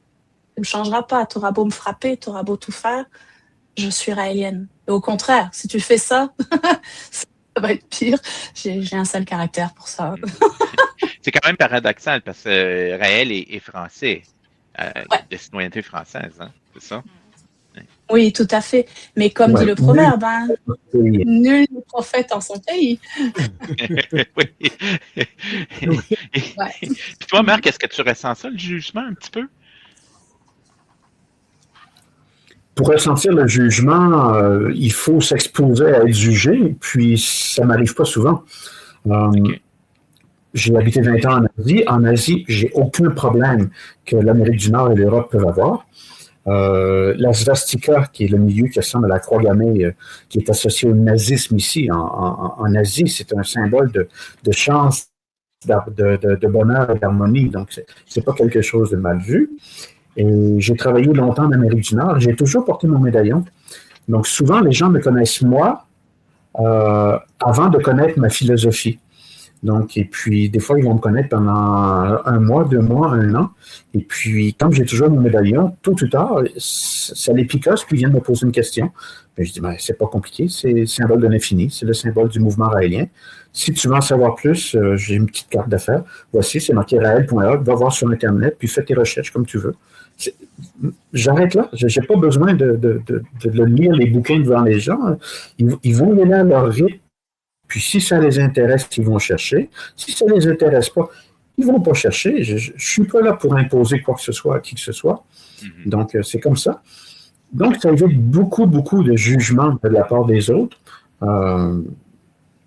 ça ne changera pas. Tu auras beau me frapper, tu auras beau tout faire, je suis raélienne. Et au contraire, si tu fais ça, ça va être pire. J'ai un sale caractère pour ça. C'est quand même paradoxal parce que Raël est français, de citoyenneté française, hein? C'est ça? Oui, tout à fait. Mais comme dit le proverbe, hein, nul n'est prophète en son pays. Oui. Ouais. Puis toi, Marc, est-ce que tu ressens ça, le jugement, un petit peu? Pour ressentir le jugement, il faut s'exposer à être jugé, puis ça ne m'arrive pas souvent. Okay. J'ai habité 20 ans en Asie. En Asie, j'ai aucun problème que l'Amérique du Nord et l'Europe peuvent avoir. La svastika, qui est le milieu qui ressemble à la croix gammée, qui est associé au nazisme ici, en Asie, c'est un symbole de chance, de bonheur et d'harmonie. Donc, c'est pas quelque chose de mal vu. Et j'ai travaillé longtemps en Amérique du Nord. J'ai toujours porté mon médaillon. Donc, souvent, les gens me connaissent moi avant de connaître ma philosophie. Donc, et puis, des fois, ils vont me connaître pendant 1 mois, 2 mois, 1 an. Et puis, comme j'ai toujours mon médaillon, tôt ou tard, ça les picosse, puis ils viennent me poser une question. Puis je dis, ben, c'est pas compliqué, c'est le symbole de l'infini, c'est le symbole du mouvement raélien. Si tu veux en savoir plus, j'ai une petite carte d'affaires. Voici, c'est marqué raël.org, va voir sur Internet, puis fais tes recherches comme tu veux. J'arrête là, je n'ai pas besoin de lire les bouquins devant les gens. Ils vont y aller à leur rythme. Puis si ça les intéresse, ils vont chercher. Si ça ne les intéresse pas, ils ne vont pas chercher. Je ne suis pas là pour imposer quoi que ce soit à qui que ce soit. Mm-hmm. Donc, c'est comme ça. Donc, ça évite beaucoup, beaucoup de jugements de la part des autres.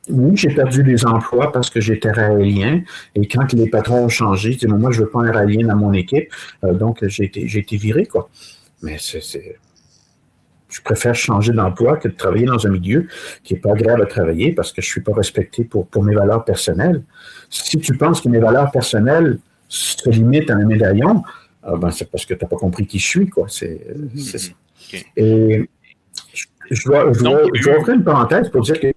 Oui, j'ai perdu des emplois parce que j'étais raélien. Et quand les patrons ont changé, je dis, moi, je ne veux pas un raélien dans mon équipe. Donc, j'ai été viré, quoi. Mais je préfère changer d'emploi que de travailler dans un milieu qui n'est pas agréable à travailler parce que je ne suis pas respecté pour mes valeurs personnelles. Si tu penses que mes valeurs personnelles se limitent à un médaillon, ben c'est parce que tu n'as pas compris qui je suis, quoi. C'est ça. Okay. Et je dois ouvrir une parenthèse pour dire que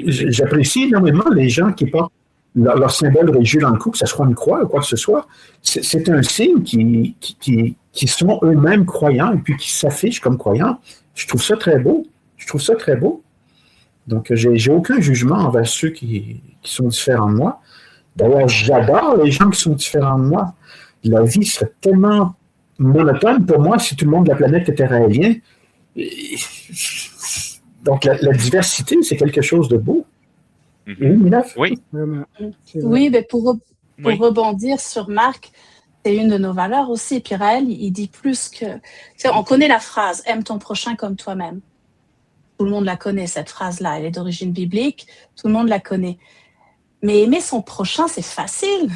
j'apprécie énormément les gens qui portent leur symbole religieux dans le cou, que ce soit une croix ou quoi que ce soit. C'est un signe qui sont eux-mêmes croyants et puis qui s'affichent comme croyants. Je trouve ça très beau. Donc, j'ai aucun jugement envers ceux qui sont différents de moi. D'ailleurs, j'adore les gens qui sont différents de moi. La vie serait tellement monotone pour moi si tout le monde de la planète était raélien. Donc, la diversité, c'est quelque chose de beau. Oui. Oui, mais pour rebondir sur Marc, c'est une de nos valeurs aussi. Et puis Raël, il dit plus que... On connaît la phrase « aime ton prochain comme toi-même ». Tout le monde la connaît, cette phrase-là. Elle est d'origine biblique. Tout le monde la connaît. Mais aimer son prochain, c'est facile.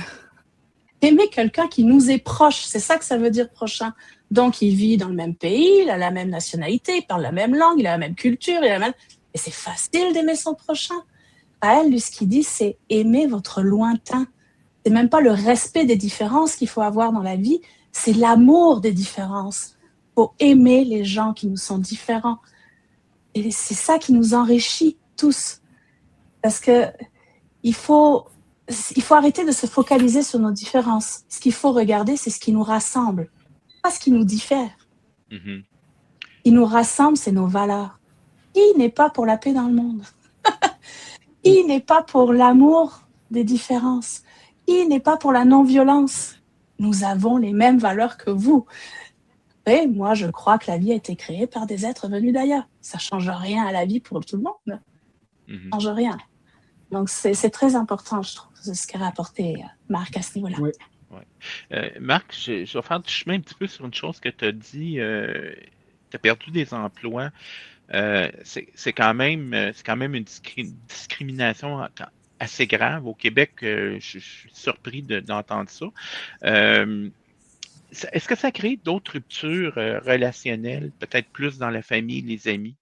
Aimer quelqu'un qui nous est proche, c'est ça que ça veut dire prochain. Donc, il vit dans le même pays, il a la même nationalité, il parle la même langue, il a la même culture, il a la même... Et c'est facile d'aimer son prochain. Raël, lui, ce qu'il dit, c'est aimer votre lointain. C'est même pas le respect des différences qu'il faut avoir dans la vie, c'est l'amour des différences. Il faut aimer les gens qui nous sont différents. Et c'est ça qui nous enrichit tous. Parce que il faut arrêter de se focaliser sur nos différences. Ce qu'il faut regarder, c'est ce qui nous rassemble, pas ce qui nous diffère. Mm-hmm. Ce qui nous rassemble, c'est nos valeurs. Qui n'est pas pour la paix dans le monde? Qui n'est pas pour l'amour des différences? Qui n'est pas pour la non-violence? Nous avons les mêmes valeurs que vous. Et moi, je crois que la vie a été créée par des êtres venus d'ailleurs. Ça ne change rien à la vie pour tout le monde. Ça ne change rien. Donc, c'est très important, je trouve, ce qu'a rapporté Marc à ce niveau-là. Oui. Ouais. Marc, je vais faire du chemin un petit peu sur une chose que tu as dit. Tu as perdu des emplois. C'est quand même une discrimination assez grave. Au Québec, je suis surpris d'entendre ça. Est-ce que ça crée d'autres ruptures relationnelles, peut-être plus dans la famille, les amis?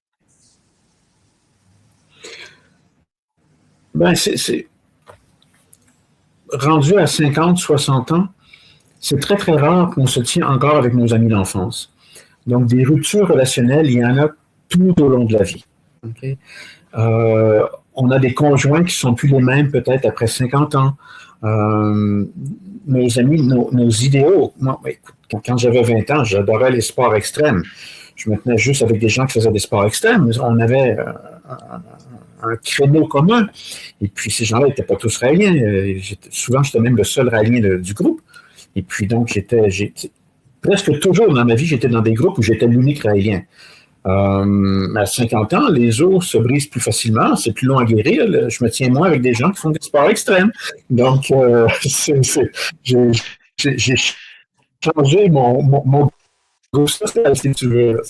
Ben, c'est rendu à 50, 60 ans, c'est très, très rare qu'on se tient encore avec nos amis d'enfance. Donc, des ruptures relationnelles, il y en a tout au long de la vie. Okay? On a des conjoints qui sont plus les mêmes peut-être après 50 ans. Nos amis, nos idéaux. Moi, écoute, quand j'avais 20 ans, j'adorais les sports extrêmes. Je me tenais juste avec des gens qui faisaient des sports extrêmes. On avait un créneau commun. Et puis, ces gens-là n'étaient pas tous raéliens. Souvent, j'étais même le seul raélien du groupe. Et puis, donc, presque toujours dans ma vie, j'étais dans des groupes où j'étais l'unique raélien. À 50 ans, les os se brisent plus facilement, c'est plus long à guérir. Je me tiens moins avec des gens qui font des sports extrêmes. Donc, j'ai changé mon groupe social, si tu veux.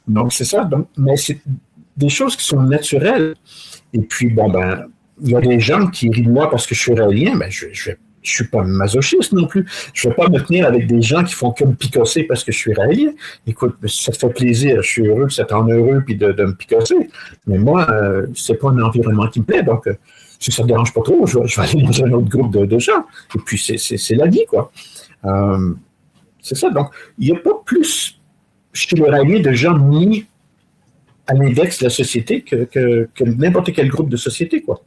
Donc, c'est ça. Donc, mais c'est des choses qui sont naturelles. Et puis, bon, ben, il y a des gens qui rient de moi parce que je suis raélien, ben, je suis pas masochiste non plus. Je ne vais pas me tenir avec des gens qui font que me picosser parce que je suis raélien. Écoute, ça te fait plaisir. Je suis heureux que ça te rende heureux puis de me picosser. Mais moi, c'est pas un environnement qui me plaît. Donc, si ça ne te dérange pas trop, je vais aller dans un autre groupe de gens. Et puis, c'est la vie, quoi. C'est ça. Donc, il n'y a pas plus chez le raélien de gens mis à l'index de la société que n'importe quel groupe de société, quoi.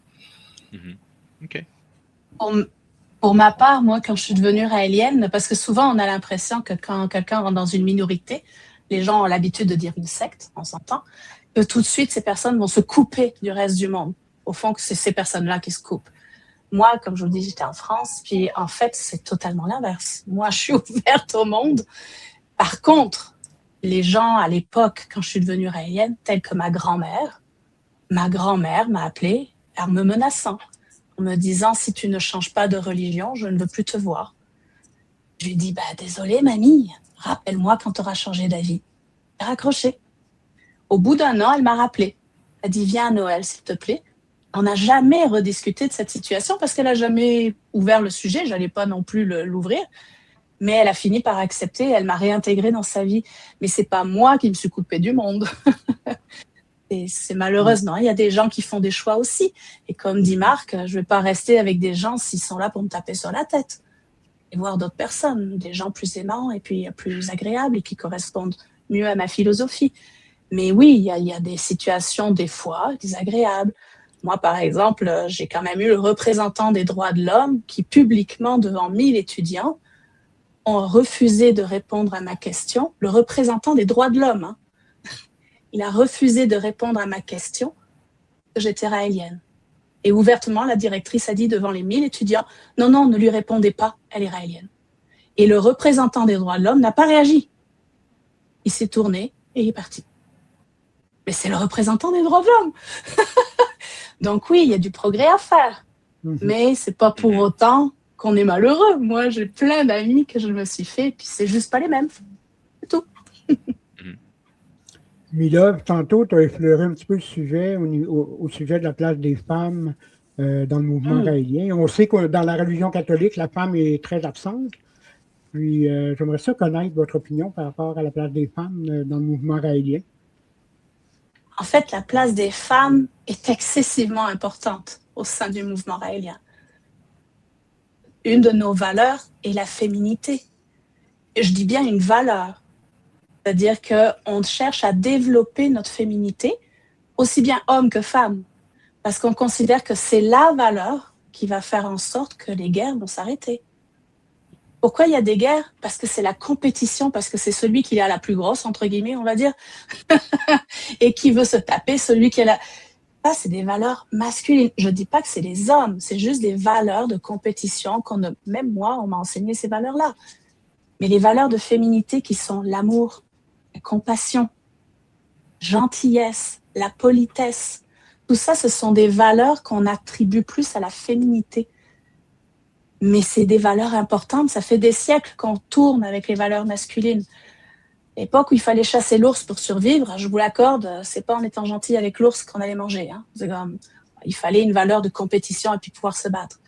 Mm-hmm. OK. Pour ma part, moi, quand je suis devenue raélienne, parce que souvent, on a l'impression que quand quelqu'un rentre dans une minorité, les gens ont l'habitude de dire une secte, on s'entend, que tout de suite, ces personnes vont se couper du reste du monde. Au fond, que c'est ces personnes-là qui se coupent. Moi, comme je vous dis, j'étais en France, puis en fait, c'est totalement l'inverse. Moi, je suis ouverte au monde. Par contre, les gens, à l'époque, quand je suis devenue raélienne, tels que ma grand-mère m'a appelée en me menaçant, en me disant « Si tu ne changes pas de religion, je ne veux plus te voir. » Je lui ai dit « Désolée, mamie, rappelle-moi quand tu auras changé d'avis. » Elle a raccroché. Au bout d'un an, elle m'a rappelé. Elle a dit « Viens à Noël, s'il te plaît. » On n'a jamais rediscuté de cette situation parce qu'elle n'a jamais ouvert le sujet. Je n'allais pas non plus l'ouvrir. Mais elle a fini par accepter. Elle m'a réintégrée dans sa vie. Mais ce n'est pas moi qui me suis coupée du monde. Et c'est malheureux, non? Il y a des gens qui font des choix aussi. Et comme dit Marc, je ne vais pas rester avec des gens s'ils sont là pour me taper sur la tête. Et voir d'autres personnes, des gens plus aimants et puis plus agréables et qui correspondent mieux à ma philosophie. Mais oui, il y a des situations, des fois, désagréables. Moi, par exemple, j'ai quand même eu le représentant des droits de l'homme qui, publiquement, devant 1000 étudiants, ont refusé de répondre à ma question. Le représentant des droits de l'homme, hein. Il a refusé de répondre à ma question que j'étais raélienne. Et ouvertement, la directrice a dit devant les 1000 étudiants, non, ne lui répondez pas, elle est raélienne. Et le représentant des droits de l'homme n'a pas réagi. Il s'est tourné et il est parti. Mais c'est le représentant des droits de l'homme. Donc oui, il y a du progrès à faire. Mais c'est pas pour autant qu'on est malheureux. Moi, j'ai plein d'amis que je me suis fait, puis c'est juste pas les mêmes. C'est tout. Milov, tantôt, tu as effleuré un petit peu le sujet au sujet de la place des femmes dans le mouvement raélien. On sait que dans la religion catholique, la femme est très absente. Puis, j'aimerais ça connaître votre opinion par rapport à la place des femmes dans le mouvement raélien. En fait, la place des femmes est excessivement importante au sein du mouvement raélien. Une de nos valeurs est la féminité. Et je dis bien une valeur. C'est-à-dire qu'on cherche à développer notre féminité, aussi bien homme que femme, parce qu'on considère que c'est la valeur qui va faire en sorte que les guerres vont s'arrêter. Pourquoi il y a des guerres? Parce que c'est la compétition, parce que c'est celui qui a la plus grosse, entre guillemets, on va dire, et qui veut se taper celui qui a la... Ça, c'est des valeurs masculines. Je ne dis pas que c'est les hommes, c'est juste des valeurs de compétition même moi, on m'a enseigné ces valeurs-là. Mais les valeurs de féminité qui sont l'amour, la compassion, gentillesse, la politesse, tout ça, ce sont des valeurs qu'on attribue plus à la féminité. Mais c'est des valeurs importantes. Ça fait des siècles qu'on tourne avec les valeurs masculines. L'époque où il fallait chasser l'ours pour survivre, je vous l'accorde, c'est pas en étant gentil avec l'ours qu'on allait manger. Hein. C'est comme, il fallait une valeur de compétition et puis pouvoir se battre.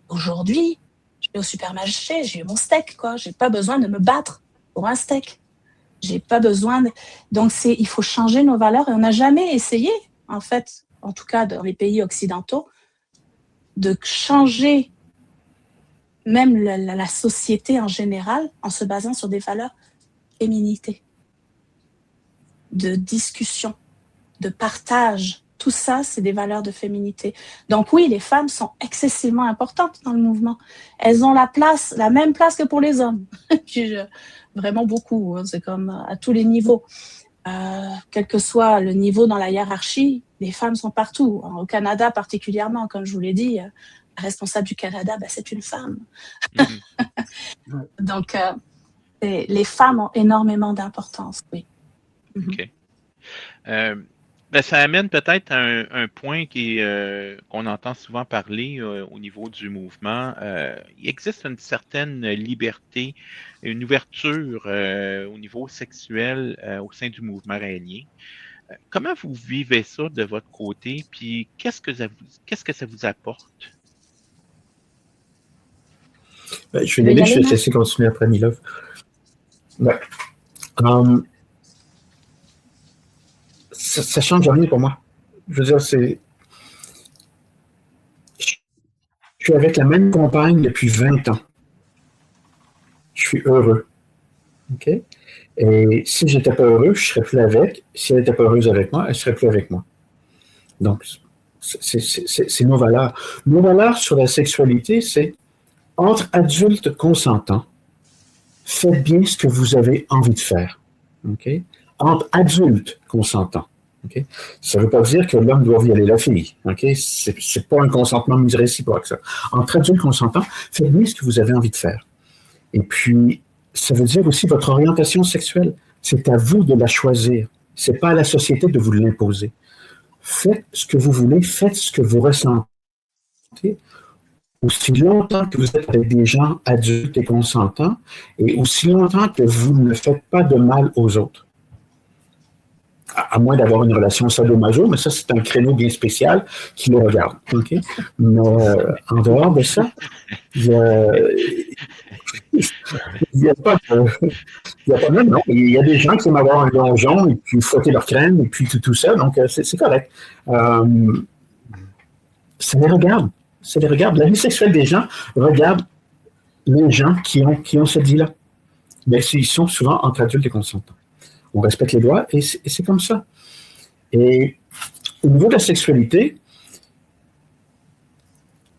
Aujourd'hui, je vais au supermarché, j'ai eu mon steak, quoi. J'ai pas besoin de me battre pour un steak. J'ai pas besoin de... Donc, il faut changer nos valeurs et on n'a jamais essayé, en fait, en tout cas dans les pays occidentaux, de changer même la société en général en se basant sur des valeurs féminité, de discussion, de partage. Tout ça, c'est des valeurs de féminité. Donc oui, les femmes sont excessivement importantes dans le mouvement. Elles ont la même place que pour les hommes. Vraiment beaucoup, hein. C'est comme à tous les niveaux. Quel que soit le niveau dans la hiérarchie, les femmes sont partout. Au Canada particulièrement, comme je vous l'ai dit, la responsable du Canada, c'est une femme. Donc, les femmes ont énormément d'importance, oui. OK. Ça amène peut-être à un point qu'on entend souvent parler au niveau du mouvement. Il existe une certaine liberté, une ouverture au niveau sexuel au sein du mouvement raélien. Comment vous vivez ça de votre côté, puis qu'est-ce que ça vous apporte? Je vais je vais te laisser continuer après Milov. Ouais. Ça change rien pour moi. Je veux dire, je suis avec la même compagne depuis 20 ans. Je suis heureux. OK? Et si je n'étais pas heureux, je ne serais plus avec. Si elle n'était pas heureuse avec moi, elle ne serait plus avec moi. Donc, c'est nos valeurs. Nos valeurs sur la sexualité, c'est entre adultes consentants, faites bien ce que vous avez envie de faire. OK? Entre adultes consentants. Okay? Ça ne veut pas dire que l'homme doit violer la fille. Okay? Ce n'est pas un consentement réciproque, ça. Entre adultes consentants, faites bien ce que vous avez envie de faire. Et puis, ça veut dire aussi votre orientation sexuelle. C'est à vous de la choisir. Ce n'est pas à la société de vous l'imposer. Faites ce que vous voulez, faites ce que vous ressentez. Aussi longtemps que vous êtes avec des gens adultes et consentants, et aussi longtemps que vous ne faites pas de mal aux autres. À moins d'avoir une relation sadomaso, mais ça, c'est un créneau bien spécial qui le regarde. Okay? Mais en dehors de ça, il n'y a pas de même, non. Il y a des gens qui aiment avoir un donjon et puis frotter leur crème et puis tout ça, donc c'est correct. Ça les regarde. Ça les regarde. La vie sexuelle des gens regarde les gens qui ont cette vie-là. Mais ils sont souvent entre adultes et consentants. On respecte les lois et c'est comme ça. Et au niveau de la sexualité,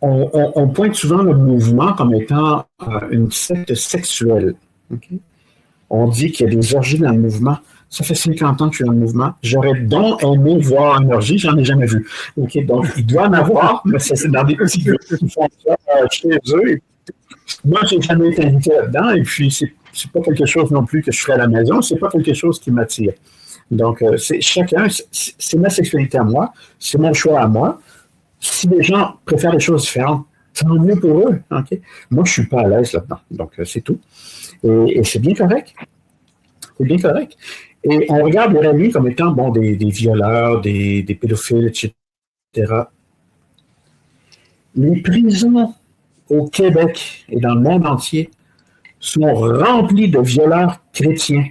on pointe souvent le mouvement comme étant une secte sexuelle. Okay? On dit qu'il y a des orgies dans le mouvement. Ça fait 50 ans que je suis dans le mouvement. J'aurais donc aimé voir une orgie, j'en ai jamais vu. Okay? Donc, il doit en avoir, mais ça, c'est dans des petits groupes qui font ça chez eux. Et moi, je n'ai jamais été invité là-dedans, et puis c'est pas quelque chose non plus que je ferais à la maison, c'est pas quelque chose qui m'attire. Donc, c'est ma sexualité à moi, c'est mon choix à moi. Si les gens préfèrent des choses différentes, tant mieux pour eux. Okay? Moi, je ne suis pas à l'aise là-dedans. Donc, c'est tout. Et c'est bien correct. C'est bien correct. Et on regarde les raéliens comme étant des violeurs, des pédophiles, etc. Les prisons au Québec et dans le monde entier sont remplies de violeurs chrétiens.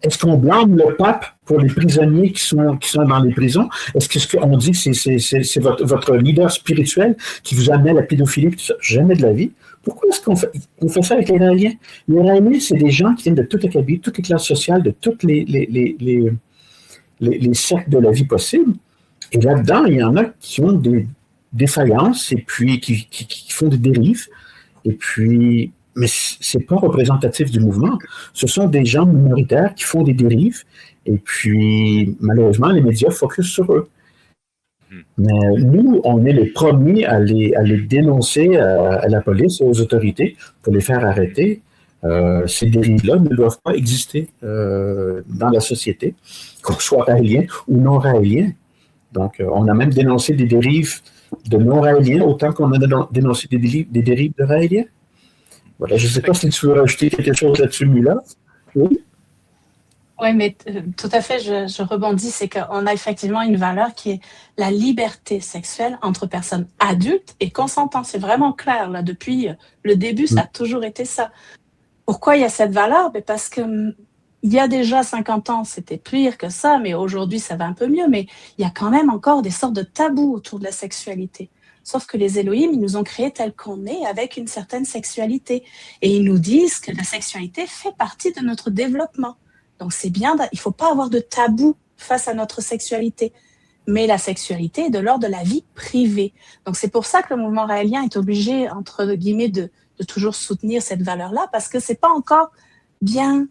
Est-ce qu'on blâme le pape pour les prisonniers qui sont dans les prisons? Est-ce qu'on dit que c'est votre leader spirituel qui vous amène à la pédophilie? Tout ça? Jamais de la vie. Pourquoi est-ce qu'on fait ça avec les Raéliens? Les Raéliens, c'est des gens qui viennent de toute acabit, toutes les classes sociales, de toutes les cercles de la vie possible. Et là-dedans, il y en a qui ont des défaillances et puis qui font des dérives. Et puis... Mais ce n'est pas représentatif du mouvement. Ce sont des gens minoritaires qui font des dérives et puis, malheureusement, les médias focusent sur eux. Mais nous, on est les premiers à les dénoncer à la police et aux autorités pour les faire arrêter. Ces dérives-là ne doivent pas exister dans la société, qu'on soit raélien ou non raélien. Donc, on a même dénoncé des dérives de non-raéliens autant qu'on a dénoncé des dérives de raéliens. Voilà, je ne sais pas si tu veux rajouter quelque chose là-dessus, Mila. Oui, mais tout à fait, je rebondis, c'est qu'on a effectivement une valeur qui est la liberté sexuelle entre personnes adultes et consentantes. C'est vraiment clair, là, depuis le début, ça a toujours été ça. Pourquoi il y a cette valeur? Parce que il y a déjà 50 ans, c'était pire que ça, mais aujourd'hui, ça va un peu mieux, mais il y a quand même encore des sortes de tabous autour de la sexualité. Sauf que les Elohim, ils nous ont créés tels qu'on est avec une certaine sexualité. Et ils nous disent que la sexualité fait partie de notre développement. Donc c'est bien, il ne faut pas avoir de tabou face à notre sexualité. Mais la sexualité est de l'ordre de la vie privée. Donc c'est pour ça que le mouvement raélien est obligé, entre guillemets, de toujours soutenir cette valeur-là, parce que ce n'est pas encore bien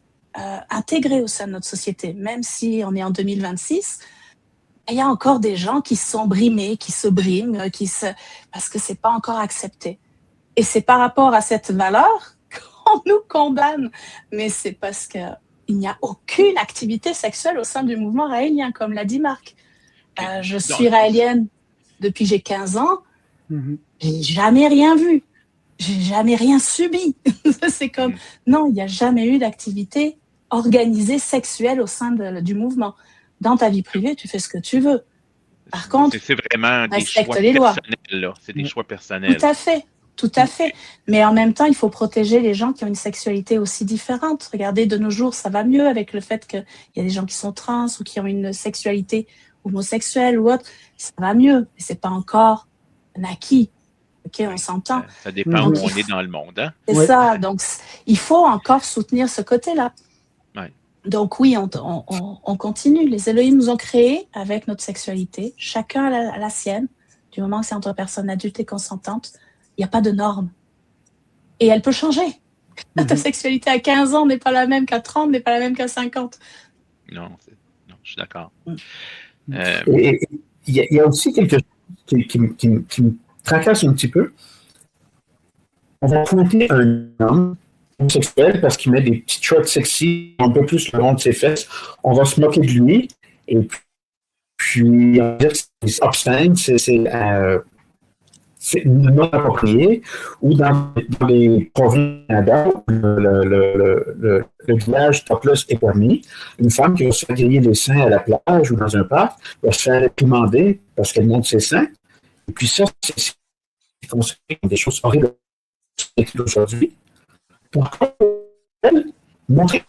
intégré au sein de notre société. Même si on est en 2026, il y a encore des gens qui sont brimés, qui se briment, parce que c'est pas encore accepté. Et c'est par rapport à cette valeur qu'on nous condamne. Mais c'est parce qu'il n'y a aucune activité sexuelle au sein du mouvement raélien, comme l'a dit Marc. Je suis raélienne depuis que j'ai 15 ans. J'ai jamais rien vu. J'ai jamais rien subi. C'est comme, non, il n'y a jamais eu d'activité organisée sexuelle au sein du mouvement. Dans ta vie privée, tu fais ce que tu veux. Par contre, c'est vraiment des choix personnels, là. C'est des choix personnels. Tout à fait. Mais en même temps, il faut protéger les gens qui ont une sexualité aussi différente. Regardez, de nos jours, ça va mieux avec le fait qu'il y a des gens qui sont trans ou qui ont une sexualité homosexuelle ou autre. Ça va mieux, mais c'est pas encore un acquis. OK, on s'entend. Ça dépend où on est dans le monde. Hein? C'est ça. Donc, il faut encore soutenir ce côté-là. Donc oui, on continue. Les Elohim nous ont créés avec notre sexualité. Chacun a la sienne. Du moment que c'est entre personnes adultes et consentantes, il n'y a pas de normes. Et elle peut changer. Ta sexualité à 15 ans n'est pas la même qu'à 30, n'est pas la même qu'à 50. Non, je suis d'accord. Il y a aussi quelque chose qui me tracasse un petit peu. On va pointer un homme homosexuel parce qu'il met des petites shorts sexy, un peu plus le long de ses fesses. On va se moquer de lui et puis on va dire que c'est obscène, c'est non approprié, ou dans les provinces le village topless est permis. Une femme qui va se faire griller les seins à la plage ou dans un parc va se faire réprimander parce qu'elle montre ses seins. Et puis ça, c'est considéré comme des choses horribles aujourd'hui. Pourquoi montrer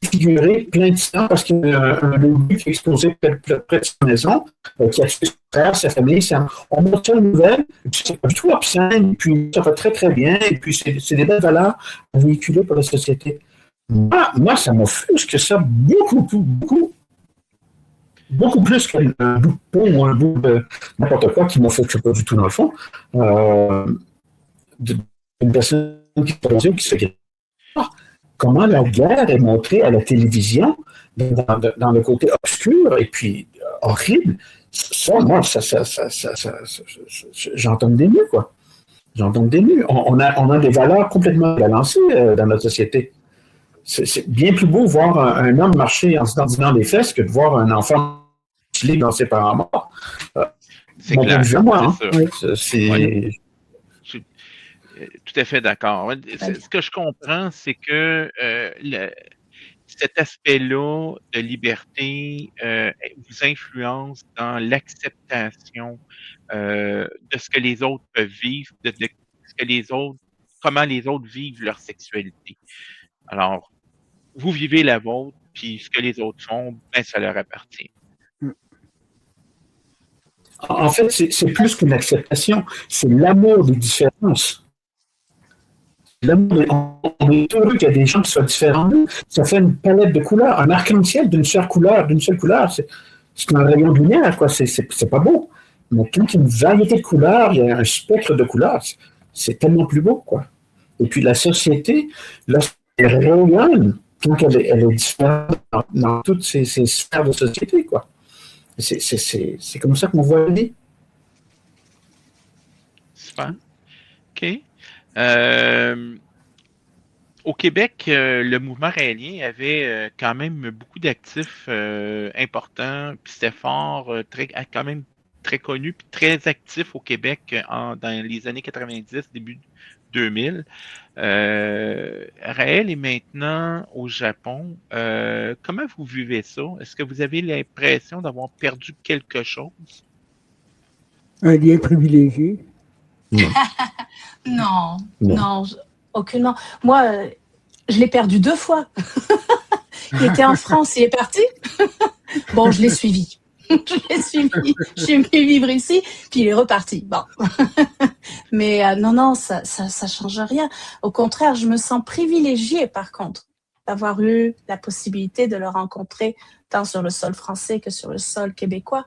figurer plein de sang parce qu'il y a un lobby qui est exposé près de sa maison, qui a tué son frère, sa famille. On montre ça une nouvelle, c'est pas du tout obscène, puis ça va très très bien, et puis c'est des belles valeurs à véhiculer pour la société. Moi, ça m'offusque ça beaucoup plus qu'un bout de peau ou un bout de n'importe quoi qui m'offusque pas du tout dans le fond. Une personne qui se fait comment la guerre est montrée à la télévision dans le côté obscur et puis horrible. Ça, moi, j'entends des nus, quoi. J'entends des nus. On a des valeurs complètement balancées dans notre société. C'est bien plus beau voir un homme marcher en se dandinant les fesses que de voir un enfant mutilé dans ses parents morts. C'est clair. Moi, tout à fait d'accord. Ce que je comprends, c'est que cet aspect-là de liberté vous influence dans l'acceptation de ce que les autres peuvent vivre, de ce que les autres, comment les autres vivent leur sexualité. Alors, vous vivez la vôtre, puis ce que les autres font, ben, ça leur appartient. En fait, c'est plus qu'une acceptation, c'est l'amour des différences. On est heureux qu'il y ait des gens qui soient différents de nous. Ça fait une palette de couleurs, un arc-en-ciel d'une seule couleur. C'est un rayon de lumière, quoi. C'est pas beau. Mais quand il y a une variété de couleurs, il y a un spectre de couleurs, c'est tellement plus beau, quoi. Et puis la société, lorsqu'elle rayonne, quand elle est différente dans toutes ces sphères de société, quoi. C'est comme ça qu'on voit la vie. Super. OK. Au Québec, le mouvement raélien avait quand même beaucoup d'actifs importants, puis c'était fort, quand même très connu, puis très actif au Québec dans les années 90, début 2000. Raël est maintenant au Japon. Comment vous vivez ça? Est-ce que vous avez l'impression d'avoir perdu quelque chose? Un lien privilégié? Non, aucunement. Moi, je l'ai perdu 2 fois. Il était en France, il est parti. Bon, je l'ai suivi. Je suis venu vivre ici, puis il est reparti. Bon. Mais non, ça change rien. Au contraire, je me sens privilégiée, par contre, d'avoir eu la possibilité de le rencontrer tant sur le sol français que sur le sol québécois.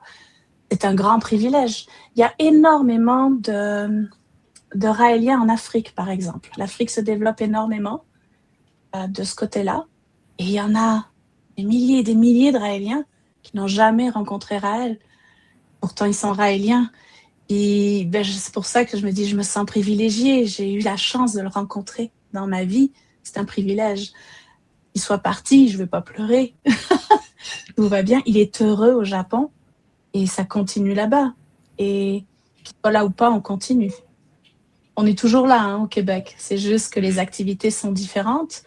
C'est un grand privilège. Il y a énormément de Raéliens en Afrique, par exemple. L'Afrique se développe énormément de ce côté-là. Et il y en a des milliers et des milliers de Raéliens qui n'ont jamais rencontré Raël. Pourtant, ils sont Raéliens. Et ben, c'est pour ça que je me dis, je me sens privilégiée. J'ai eu la chance de le rencontrer dans ma vie. C'est un privilège. Qu'il soit parti, je ne vais pas pleurer. Tout va bien. Il est heureux au Japon et ça continue là-bas. Et qu'il soit là ou pas, on continue. On est toujours là au Québec. C'est juste que les activités sont différentes.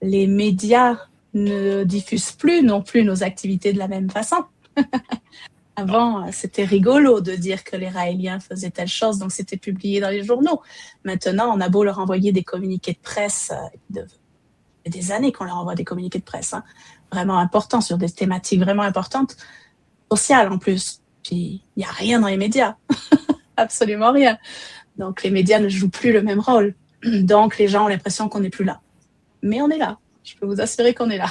Les médias ne diffusent plus non plus nos activités de la même façon. Avant, c'était rigolo de dire que les Raéliens faisaient telle chose, donc c'était publié dans les journaux. Maintenant, on a beau leur envoyer des communiqués de presse, il y a des années qu'on leur envoie des communiqués de presse, vraiment importants, sur des thématiques vraiment importantes, sociales en plus. Puis, il n'y a rien dans les médias. Absolument rien. Donc, les médias ne jouent plus le même rôle. Donc, les gens ont l'impression qu'on n'est plus là. Mais on est là. Je peux vous assurer qu'on est là.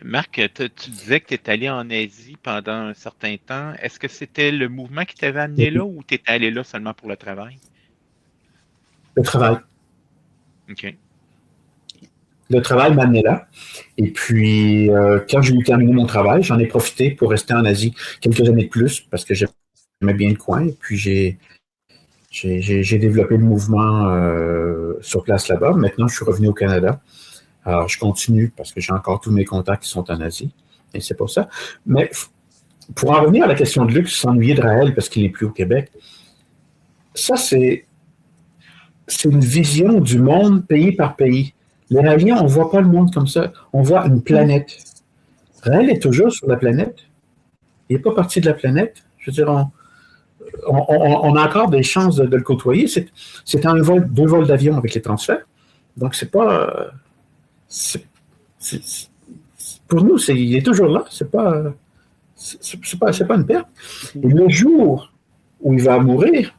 Marc, tu disais que tu es allé en Asie pendant un certain temps. Est-ce que c'était le mouvement qui t'avait amené là ou tu étais allé là seulement pour le travail? Le travail. OK. Le travail m'a amené là. Et puis, quand j'ai eu terminé mon travail, j'en ai profité pour rester en Asie quelques années de plus parce que j'aimais bien le coin. Et puis, j'ai développé le mouvement sur place là-bas. Maintenant, je suis revenu au Canada. Alors, je continue parce que j'ai encore tous mes contacts qui sont en Asie. Et c'est pour ça. Mais pour en revenir à la question de Luc, s'ennuyer de Raël parce qu'il n'est plus au Québec, ça, c'est une vision du monde pays par pays. Les Raéliens, on ne voit pas le monde comme ça. On voit une planète. Raël est toujours sur la planète. Il n'est pas parti de la planète. Je veux dire, on a encore des chances de le côtoyer. C'est un vol, 2 vols d'avion avec les transferts. Donc, c'est pas... pour nous, il est toujours là. C'est pas une perte. Et le jour où il va mourir,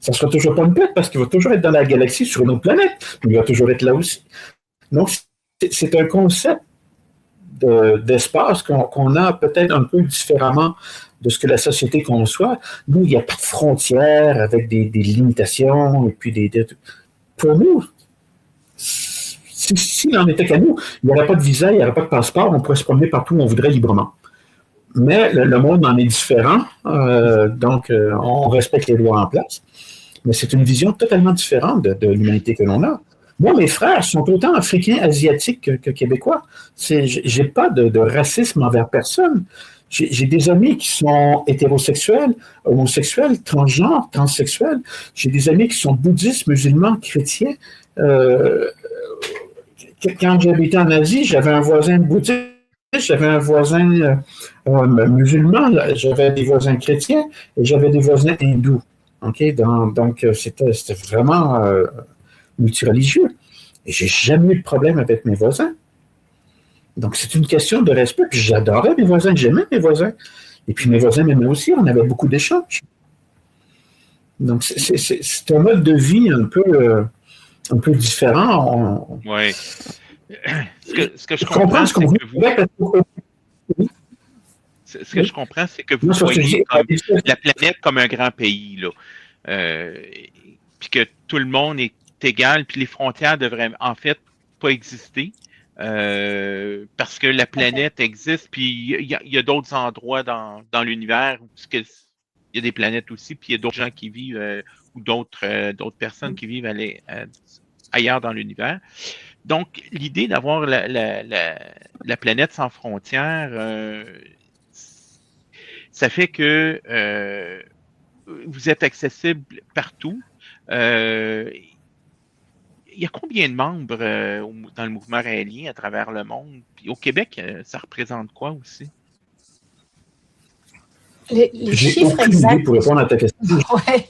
ça ne sera toujours pas une perte parce qu'il va toujours être dans la galaxie sur une autre planète. Il va toujours être là aussi. Donc, c'est un concept d'espace qu'on a peut-être un peu différemment de ce que la société conçoit. Nous, il n'y a pas de frontières avec des limitations. Et puis pour nous, s'il n'en était qu'à nous, il n'y aurait pas de visa, il n'y aurait pas de passeport, on pourrait se promener partout où on voudrait librement. Mais le monde en est différent, donc on respecte les lois en place. Mais c'est une vision totalement différente de l'humanité que l'on a. Moi, mes frères sont autant africains, asiatiques que québécois. J'ai pas de racisme envers personne. J'ai des amis qui sont hétérosexuels, homosexuels, transgenres, transsexuels. J'ai des amis qui sont bouddhistes, musulmans, chrétiens, quand j'habitais en Asie, j'avais un voisin bouddhiste, j'avais un voisin musulman, j'avais des voisins chrétiens et j'avais des voisins hindous. Okay? Donc, c'était vraiment multireligieux. Et j'ai jamais eu de problème avec mes voisins. Donc, c'est une question de respect. Puis j'adorais mes voisins, j'aimais mes voisins. Et puis mes voisins m'aimaient aussi, on avait beaucoup d'échanges. Donc, c'est un mode de vie un peu différent. Oui. Ce que je comprends, c'est que je comprends, c'est que vous voyez la planète comme un grand pays, là. Puis que tout le monde est égal, puis les frontières devraient en fait pas exister. Parce que la planète existe, puis il y a d'autres endroits dans l'univers où il y a des planètes aussi, puis il y a d'autres gens qui vivent ou d'autres personnes qui vivent ailleurs dans l'univers. Donc, l'idée d'avoir la planète sans frontières, ça fait que vous êtes accessible partout. Il y a combien de membres dans le mouvement raélien à travers le monde? Puis au Québec, ça représente quoi aussi? Les chiffres exacts. Pour répondre à ta question. Ouais.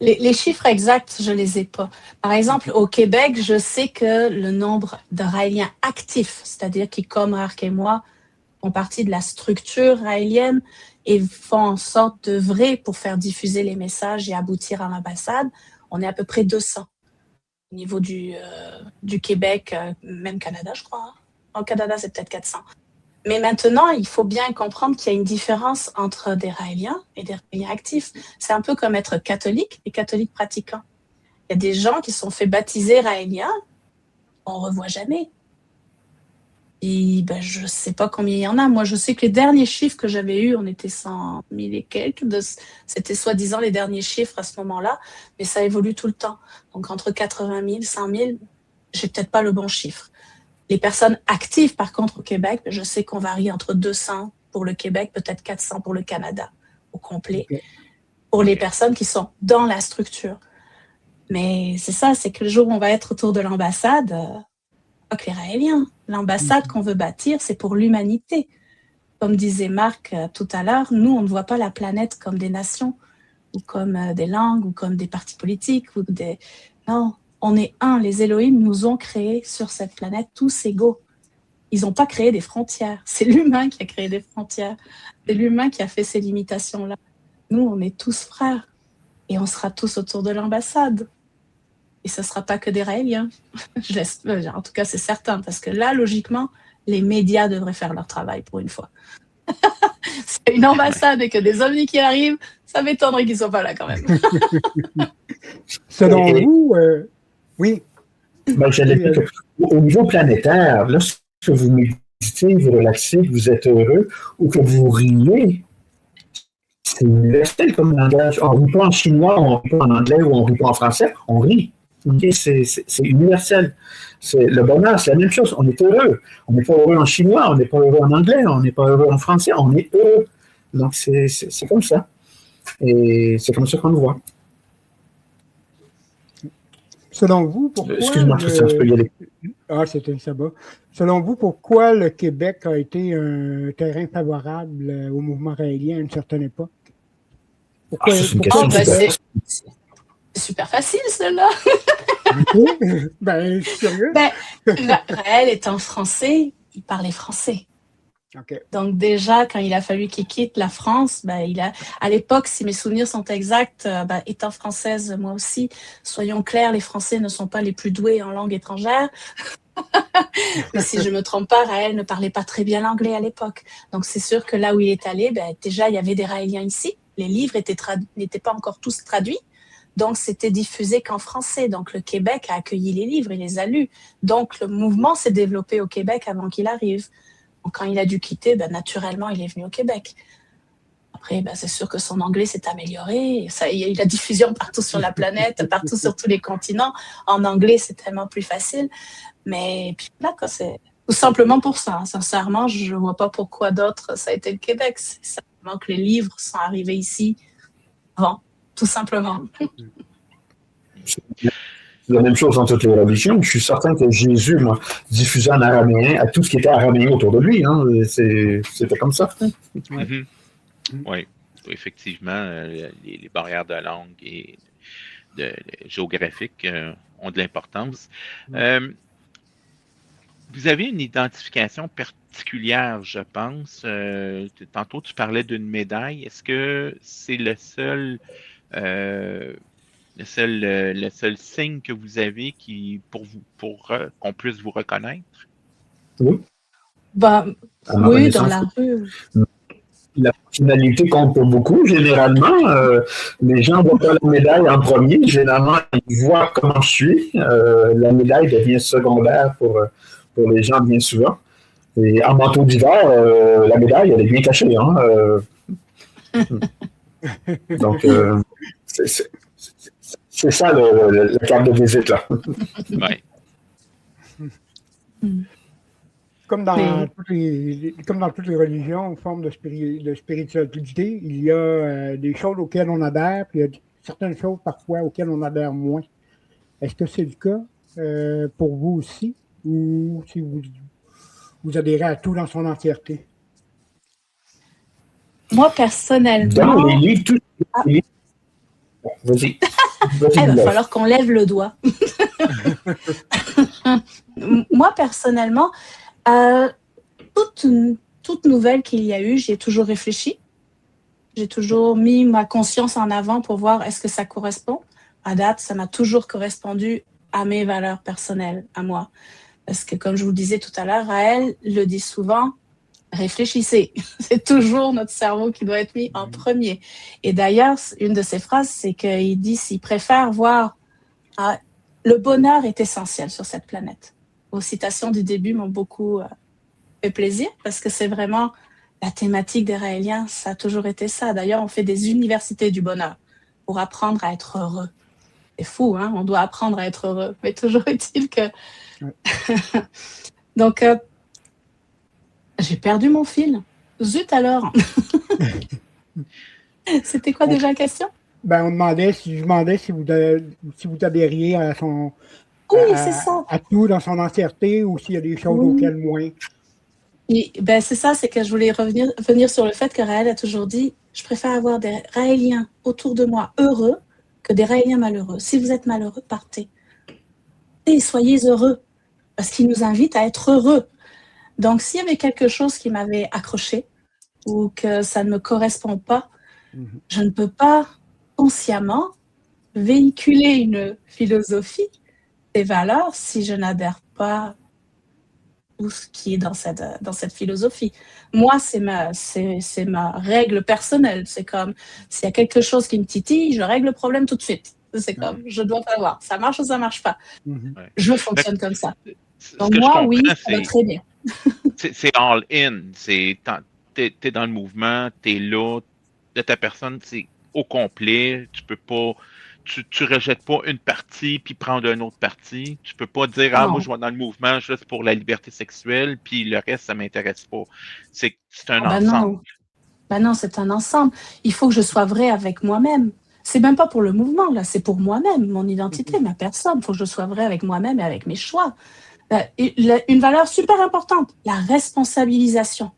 Les chiffres exacts, je les ai pas. Par exemple, au Québec, je sais que le nombre de raéliens actifs, c'est-à-dire qui, comme Arc et moi, font partie de la structure raélienne et font en sorte d'œuvrer pour faire diffuser les messages et aboutir à l'ambassade, on est à peu près 200. Au niveau du Québec, même Canada, je crois. Au Canada, c'est peut-être 400. Mais maintenant, il faut bien comprendre qu'il y a une différence entre des raéliens et des raéliens actifs. C'est un peu comme être catholique et catholique pratiquant. Il y a des gens qui sont fait baptiser raéliens, on ne revoit jamais. Et je ne sais pas combien il y en a. Moi, je sais que les derniers chiffres que j'avais eus, on était 100 000 et quelques. C'était soi-disant les derniers chiffres à ce moment-là, mais ça évolue tout le temps. Donc, entre 80 000, 100 000, j'ai peut-être pas le bon chiffre. Les personnes actives, par contre, au Québec, je sais qu'on varie entre 200 pour le Québec, peut-être 400 pour le Canada, au complet, pour les personnes qui sont dans la structure. Mais c'est ça, c'est que le jour où on va être autour de l'ambassade, pas que les Raéliens. L'ambassade qu'on veut bâtir, c'est pour l'humanité. Comme disait Marc tout à l'heure, nous, on ne voit pas la planète comme des nations, ou comme des langues, ou comme des partis politiques, Non, on est un. Les Elohim nous ont créés sur cette planète tous égaux. Ils n'ont pas créé des frontières. C'est l'humain qui a créé des frontières. C'est l'humain qui a fait ces limitations-là. Nous, on est tous frères. Et on sera tous autour de l'ambassade. Et ce ne sera pas que des Raéliens. En tout cas, c'est certain. Parce que là, logiquement, les médias devraient faire leur travail pour une fois. C'est une ambassade et que des ovnis qui arrivent, ça m'étonnerait qu'ils ne soient pas là quand même. Selon vous, oui. J'allais dire qu'au niveau planétaire, lorsque vous méditez, vous relaxez, que vous êtes heureux ou que vous riez, c'est universel comme langage. On ne rit pas en chinois, on ne rit pas en anglais ou on ne rit pas en français, on rit. Okay, c'est universel. Le bonheur, c'est la même chose. On est heureux. On n'est pas heureux en chinois, on n'est pas heureux en anglais, on n'est pas heureux en français, on est heureux. Donc, c'est comme ça. Et c'est comme ça qu'on le voit. Selon vous, pourquoi... Excuse-moi, Christian, je peux y aller. Ah, ça va. Selon vous, pourquoi le Québec a été un terrain favorable au mouvement raélien à une certaine époque? Pourquoi, c'est une question c'est super facile, celle-là. Sérieux? Raël étant français, il parlait français. Okay. Donc déjà, quand il a fallu qu'il quitte la France, à l'époque, si mes souvenirs sont exacts, étant française, moi aussi, soyons clairs, les Français ne sont pas les plus doués en langue étrangère. Mais si je ne me trompe pas, Raël ne parlait pas très bien l'anglais à l'époque. Donc c'est sûr que là où il est allé, déjà, il y avait des Raéliens ici. Les livres n'étaient pas encore tous traduits. Donc, c'était diffusé qu'en français. Donc, le Québec a accueilli les livres, il les a lus. Donc, le mouvement s'est développé au Québec avant qu'il arrive. Donc, quand il a dû quitter, naturellement, il est venu au Québec. Après, c'est sûr que son anglais s'est amélioré. Ça, il y a eu la diffusion partout sur la planète, partout sur tous les continents. En anglais, c'est tellement plus facile. Mais puis là, c'est tout simplement pour ça. Sincèrement, je ne vois pas pourquoi d'autres, ça a été le Québec. C'est simplement que les livres sont arrivés ici avant. Tout simplement. la même chose dans toutes les religions. Je suis certain que Jésus, moi, diffusait en araméen à tout ce qui était araméen autour de lui. Hein. C'était comme ça. Mhm. Oui, effectivement, les barrières de langue et géographiques ont de l'importance. Vous avez une identification particulière, je pense. Tantôt, tu parlais d'une médaille. Est-ce que c'est le seul signe que vous avez pour qu'on puisse vous reconnaître? Oui. Oui, dans la rue. La personnalité compte pour beaucoup. Généralement, les gens ne voient pas la médaille en premier. Généralement, ils voient comment je suis. La médaille devient secondaire pour les gens bien souvent. Et en manteau d'hiver, la médaille, elle est bien cachée. Hein? Donc, c'est ça la carte de visite, là. Oui. Comme dans toutes les religions, une forme de spiritualité, il y a des choses auxquelles on adhère, puis il y a certaines choses parfois auxquelles on adhère moins. Est-ce que c'est le cas pour vous aussi, ou si vous adhérez à tout dans son entièreté? Moi, personnellement... Dans les livres, tout... Vas-y. Il va falloir qu'on lève le doigt. Moi, personnellement, toute nouvelle qu'il y a eu, j'y ai toujours réfléchi. J'ai toujours mis ma conscience en avant pour voir est-ce que ça correspond. À date, ça m'a toujours correspondu à mes valeurs personnelles, à moi. Parce que, comme je vous le disais tout à l'heure, Raël le dit souvent, réfléchissez. C'est toujours notre cerveau qui doit être mis en premier. Et d'ailleurs, une de ses phrases, c'est qu'il dit s'il préfère voir le bonheur est essentiel sur cette planète. Vos citations du début m'ont beaucoup fait plaisir parce que c'est vraiment la thématique des Raéliens, ça a toujours été ça. D'ailleurs, on fait des universités du bonheur pour apprendre à être heureux. C'est fou, hein? On doit apprendre à être heureux. Mais toujours est-il que... Donc, j'ai perdu mon fil. Zut alors! C'était quoi déjà la question? Ben, je demandais si vous adhériez à son... Oui, c'est ça. À tout dans son entièreté ou s'il y a des choses auxquelles moins. Et, ben, c'est ça, c'est que je voulais revenir sur le fait que Raël a toujours dit je préfère avoir des Raéliens autour de moi heureux que des Raéliens malheureux. Si vous êtes malheureux, partez. Et soyez heureux, parce qu'il nous invite à être heureux. Donc, s'il y avait quelque chose qui m'avait accroché ou que ça ne me correspond pas, je ne peux pas consciemment véhiculer une philosophie, des valeurs, si je n'adhère pas tout ce qui est dans cette philosophie. Moi, c'est ma règle personnelle. C'est comme, s'il y a quelque chose qui me titille, je règle le problème tout de suite. C'est comme, je dois pas voir. Ça marche ou ça marche pas. Je fonctionne comme ça. Donc moi, oui, ça va très bien. C'est all in. T'es dans le mouvement, t'es là, de ta personne, c'est au complet. Tu peux pas... Tu rejettes pas une partie puis prendre une autre partie. Tu peux pas dire moi je vais dans le mouvement juste pour la liberté sexuelle puis le reste ça m'intéresse pas. C'est un ensemble. Non, c'est un ensemble. Il faut que je sois vrai avec moi-même. C'est même pas pour le mouvement là, c'est pour moi-même, mon identité, ma personne. Il faut que je sois vrai avec moi-même et avec mes choix. Une valeur super importante, la responsabilisation.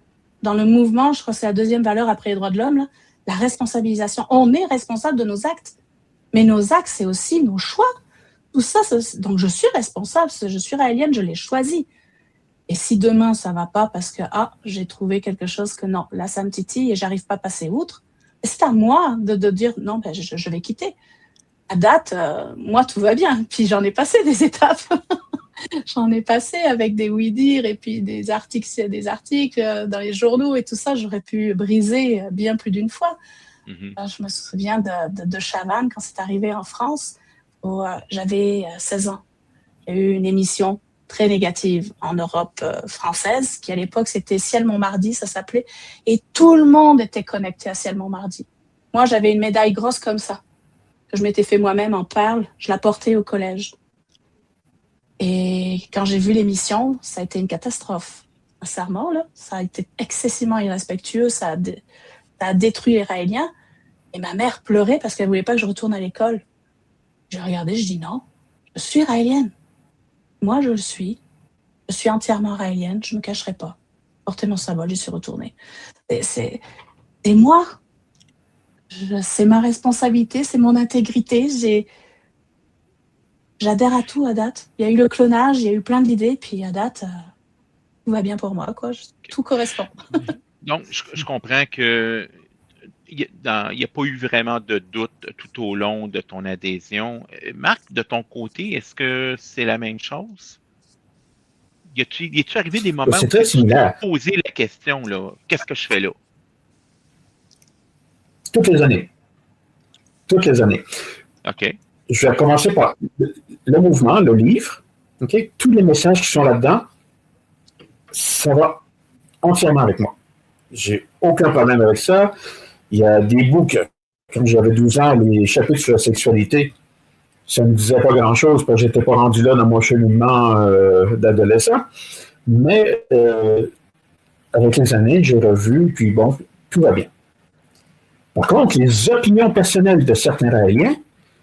Dans le mouvement, je crois que c'est la deuxième valeur après les droits de l'homme, là, la responsabilisation. On est responsable de nos actes. Mais nos actes, c'est aussi nos choix. Tout ça, donc je suis responsable, je suis raélienne, je l'ai choisi. Et si demain, ça ne va pas parce que j'ai trouvé quelque chose que non, là, ça me titille et j'arrive pas à passer outre, c'est à moi de dire non, ben, je vais quitter. À date, moi, tout va bien. Puis j'en ai passé des étapes. J'en ai passé avec des oui-dire et puis des articles dans les journaux et tout ça. J'aurais pu briser bien plus d'une fois. Je me souviens de Chavannes quand c'est arrivé en France où j'avais 16 ans. Il y a eu une émission très négative en Europe française qui à l'époque c'était Ciel Montmardi, ça s'appelait, et tout le monde était connecté à Ciel Montmardi. Moi j'avais une médaille grosse comme ça que je m'étais fait moi-même en perles, je la portais au collège. Et quand j'ai vu l'émission, ça a été une catastrophe. Sincèrement, là, ça a été excessivement irrespectueux, ça a détruit les Raéliens. Et ma mère pleurait parce qu'elle ne voulait pas que je retourne à l'école. J'ai regardé, je dis non, Je suis raélienne. Moi, je le suis. Je suis entièrement raélienne. Je ne me cacherai pas. Portez mon symbole, j'y suis retournée. C'est moi. C'est ma responsabilité, c'est mon intégrité. J'adhère à tout à date. Il y a eu le clonage, il y a eu plein d'idées, puis à date, tout va bien pour moi, quoi. Tout correspond. Donc, je comprends que il n'y a pas eu vraiment de doute tout au long de ton adhésion. Marc, de ton côté, est-ce que c'est la même chose? Y a-tu arrivé des moments C'est où très tu t'es similaire. posé la question, là, qu'est-ce que je fais là? Toutes les années. Toutes les années. OK. Je vais commencer par le mouvement, le livre. OK? Tous les messages qui sont là-dedans, ça va entièrement avec moi. J'ai aucun problème avec ça. Il y a des bouts que, quand j'avais 12 ans, les chapitres sur la sexualité, ça ne me disait pas grand-chose parce que je n'étais pas rendu là dans mon cheminement d'adolescent. Mais avec les années, j'ai revu, puis bon, tout va bien. Par contre, les opinions personnelles de certains raéliens,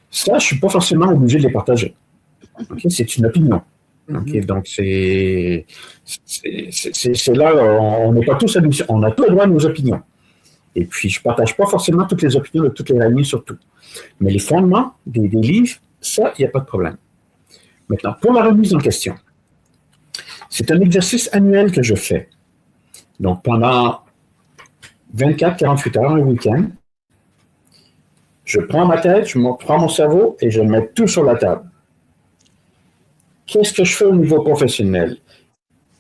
ça, je ne suis pas forcément obligé de les partager. Okay? C'est une opinion. Okay? Donc, c'est là, on n'est pas tous habitués. On a tout le droit à nos opinions. Et puis, je ne partage pas forcément toutes les opinions de toutes les raéliens, surtout. Mais les fondements des livres, ça, il n'y a pas de problème. Maintenant, pour la remise en question, c'est un exercice annuel que je fais. Donc, pendant 24-48 heures, un week-end, je prends ma tête, je prends mon cerveau et je mets tout sur la table. Qu'est-ce que je fais au niveau professionnel?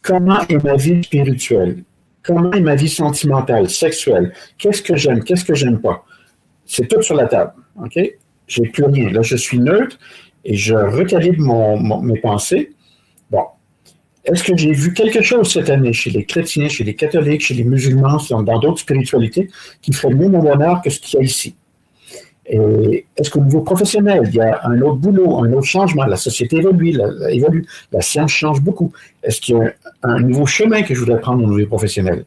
Comment est ma vie spirituelle? Comment est ma vie sentimentale, sexuelle? Qu'est-ce que j'aime? Qu'est-ce que j'aime pas? C'est tout sur la table. OK? J'ai plus rien. Là, je suis neutre et je recalibre mes pensées. Bon. Est-ce que j'ai vu quelque chose cette année chez les chrétiens, chez les catholiques, chez les musulmans, dans d'autres spiritualités, qui ferait mieux mon bonheur que ce qu'il y a ici? Et est-ce qu'au niveau professionnel, il y a un autre boulot, un autre changement? La société évolue, la science change beaucoup. Est-ce qu'il y a un nouveau chemin que je voudrais prendre au niveau professionnel?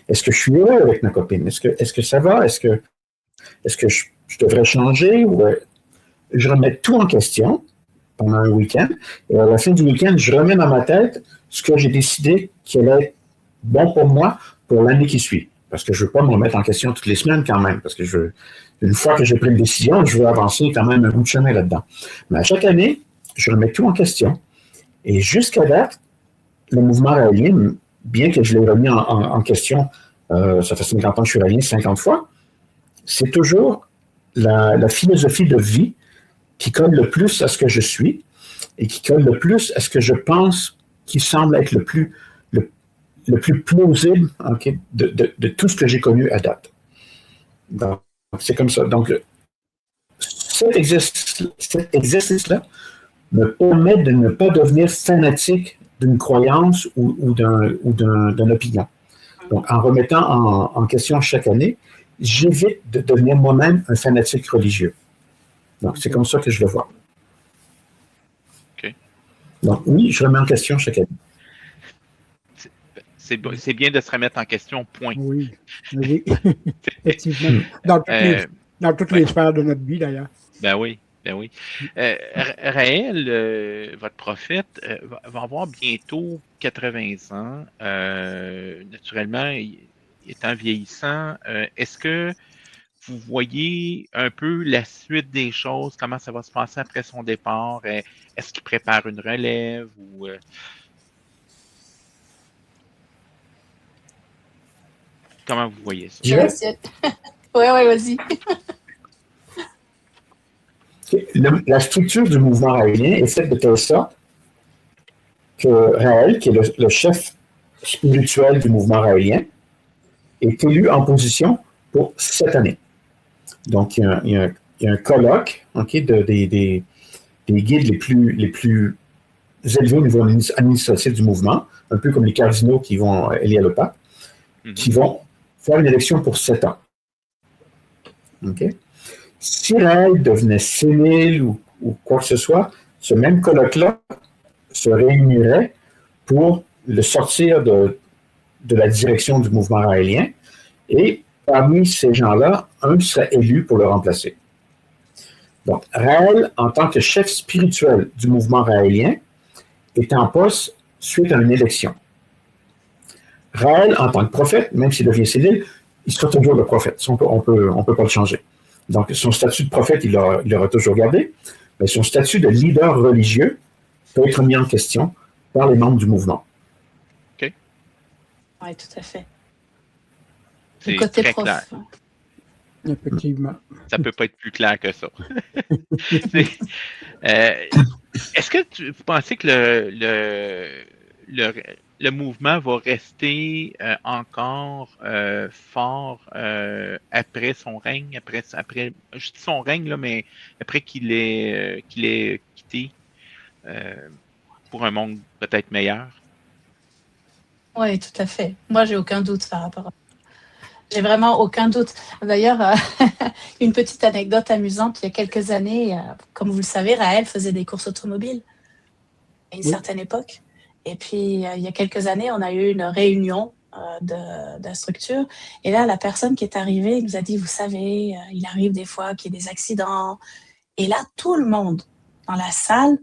Est-ce que je suis heureux avec ma copine? Est-ce que ça va? Est-ce que je devrais changer? Ou, je remets tout en question pendant un week-end. Et à la fin du week-end, je remets dans ma tête ce que j'ai décidé qui allait être bon pour moi pour l'année qui suit. Parce que je ne veux pas me remettre en question toutes les semaines quand même. Parce que une fois que j'ai pris une décision, je veux avancer quand même un bout de chemin là-dedans. Mais à chaque année, je remets tout en question. Et jusqu'à date, le mouvement raélien, bien que je l'ai remis en question, ça fait 50 ans que je suis raélien, 50 fois, c'est toujours la philosophie de vie qui colle le plus à ce que je suis et qui colle le plus à ce que je pense qui semble être le plus plausible, okay, de tout ce que j'ai connu à date. Donc, c'est comme ça. Donc, cet exercice-là me permet de ne pas devenir fanatique d'une croyance ou d'une opinion. Donc, en remettant en question chaque année, j'évite de devenir moi-même un fanatique religieux. Donc, c'est comme ça que je le vois. OK. Donc, oui, je remets en question chaque année. C'est bien de se remettre en question, point. Oui, effectivement. Dans toutes les sphères de notre vie, d'ailleurs. Ben oui. Raël, votre prophète, va avoir bientôt 80 ans. Naturellement, étant vieillissant, est-ce que vous voyez un peu la suite des choses, comment ça va se passer après son départ? Est-ce qu'il prépare une relève ou... Comment vous voyez ça? Oui, vas-y. La structure du mouvement raélien est faite de telle sorte que Raël, qui est le chef spirituel du mouvement raélien, est élu en position pour 7 années. Donc, il y a un colloque, okay, des guides les plus élevés au niveau administratif du mouvement, un peu comme les cardinaux qui vont élire le pape, qui vont faire une élection pour 7 ans. Okay? Si Raël devenait sénile ou quoi que ce soit, ce même colloque-là se réunirait pour le sortir de la direction du mouvement raélien, et parmi ces gens-là, un serait élu pour le remplacer. Donc, Raël, en tant que chef spirituel du mouvement raélien, est en poste suite à une élection. Raël, en tant que prophète, même s'il devient civil, il sera toujours le prophète. Ça, on peut pas le changer. Donc, son statut de prophète, il l'aura toujours gardé, mais son statut de leader religieux peut être mis en question par les membres du mouvement. OK. Oui, tout à fait. C'est Le côté très prof. clair. Effectivement. Ça peut pas être plus clair que ça. Est-ce que vous pensez que le mouvement va rester encore fort après son règne, après je dis son règne, là, mais après qu'il ait quitté pour un monde peut-être meilleur? Oui, tout à fait. Moi, j'ai aucun doute par rapport à ça. J'ai vraiment aucun doute. D'ailleurs, une petite anecdote amusante, il y a quelques années, comme vous le savez, Raël faisait des courses automobiles à une certaine époque. Et puis, il y a quelques années, on a eu une réunion de la structure. Et là, la personne qui est arrivée nous a dit, vous savez, il arrive des fois qu'il y ait des accidents. Et là, tout le monde dans la salle,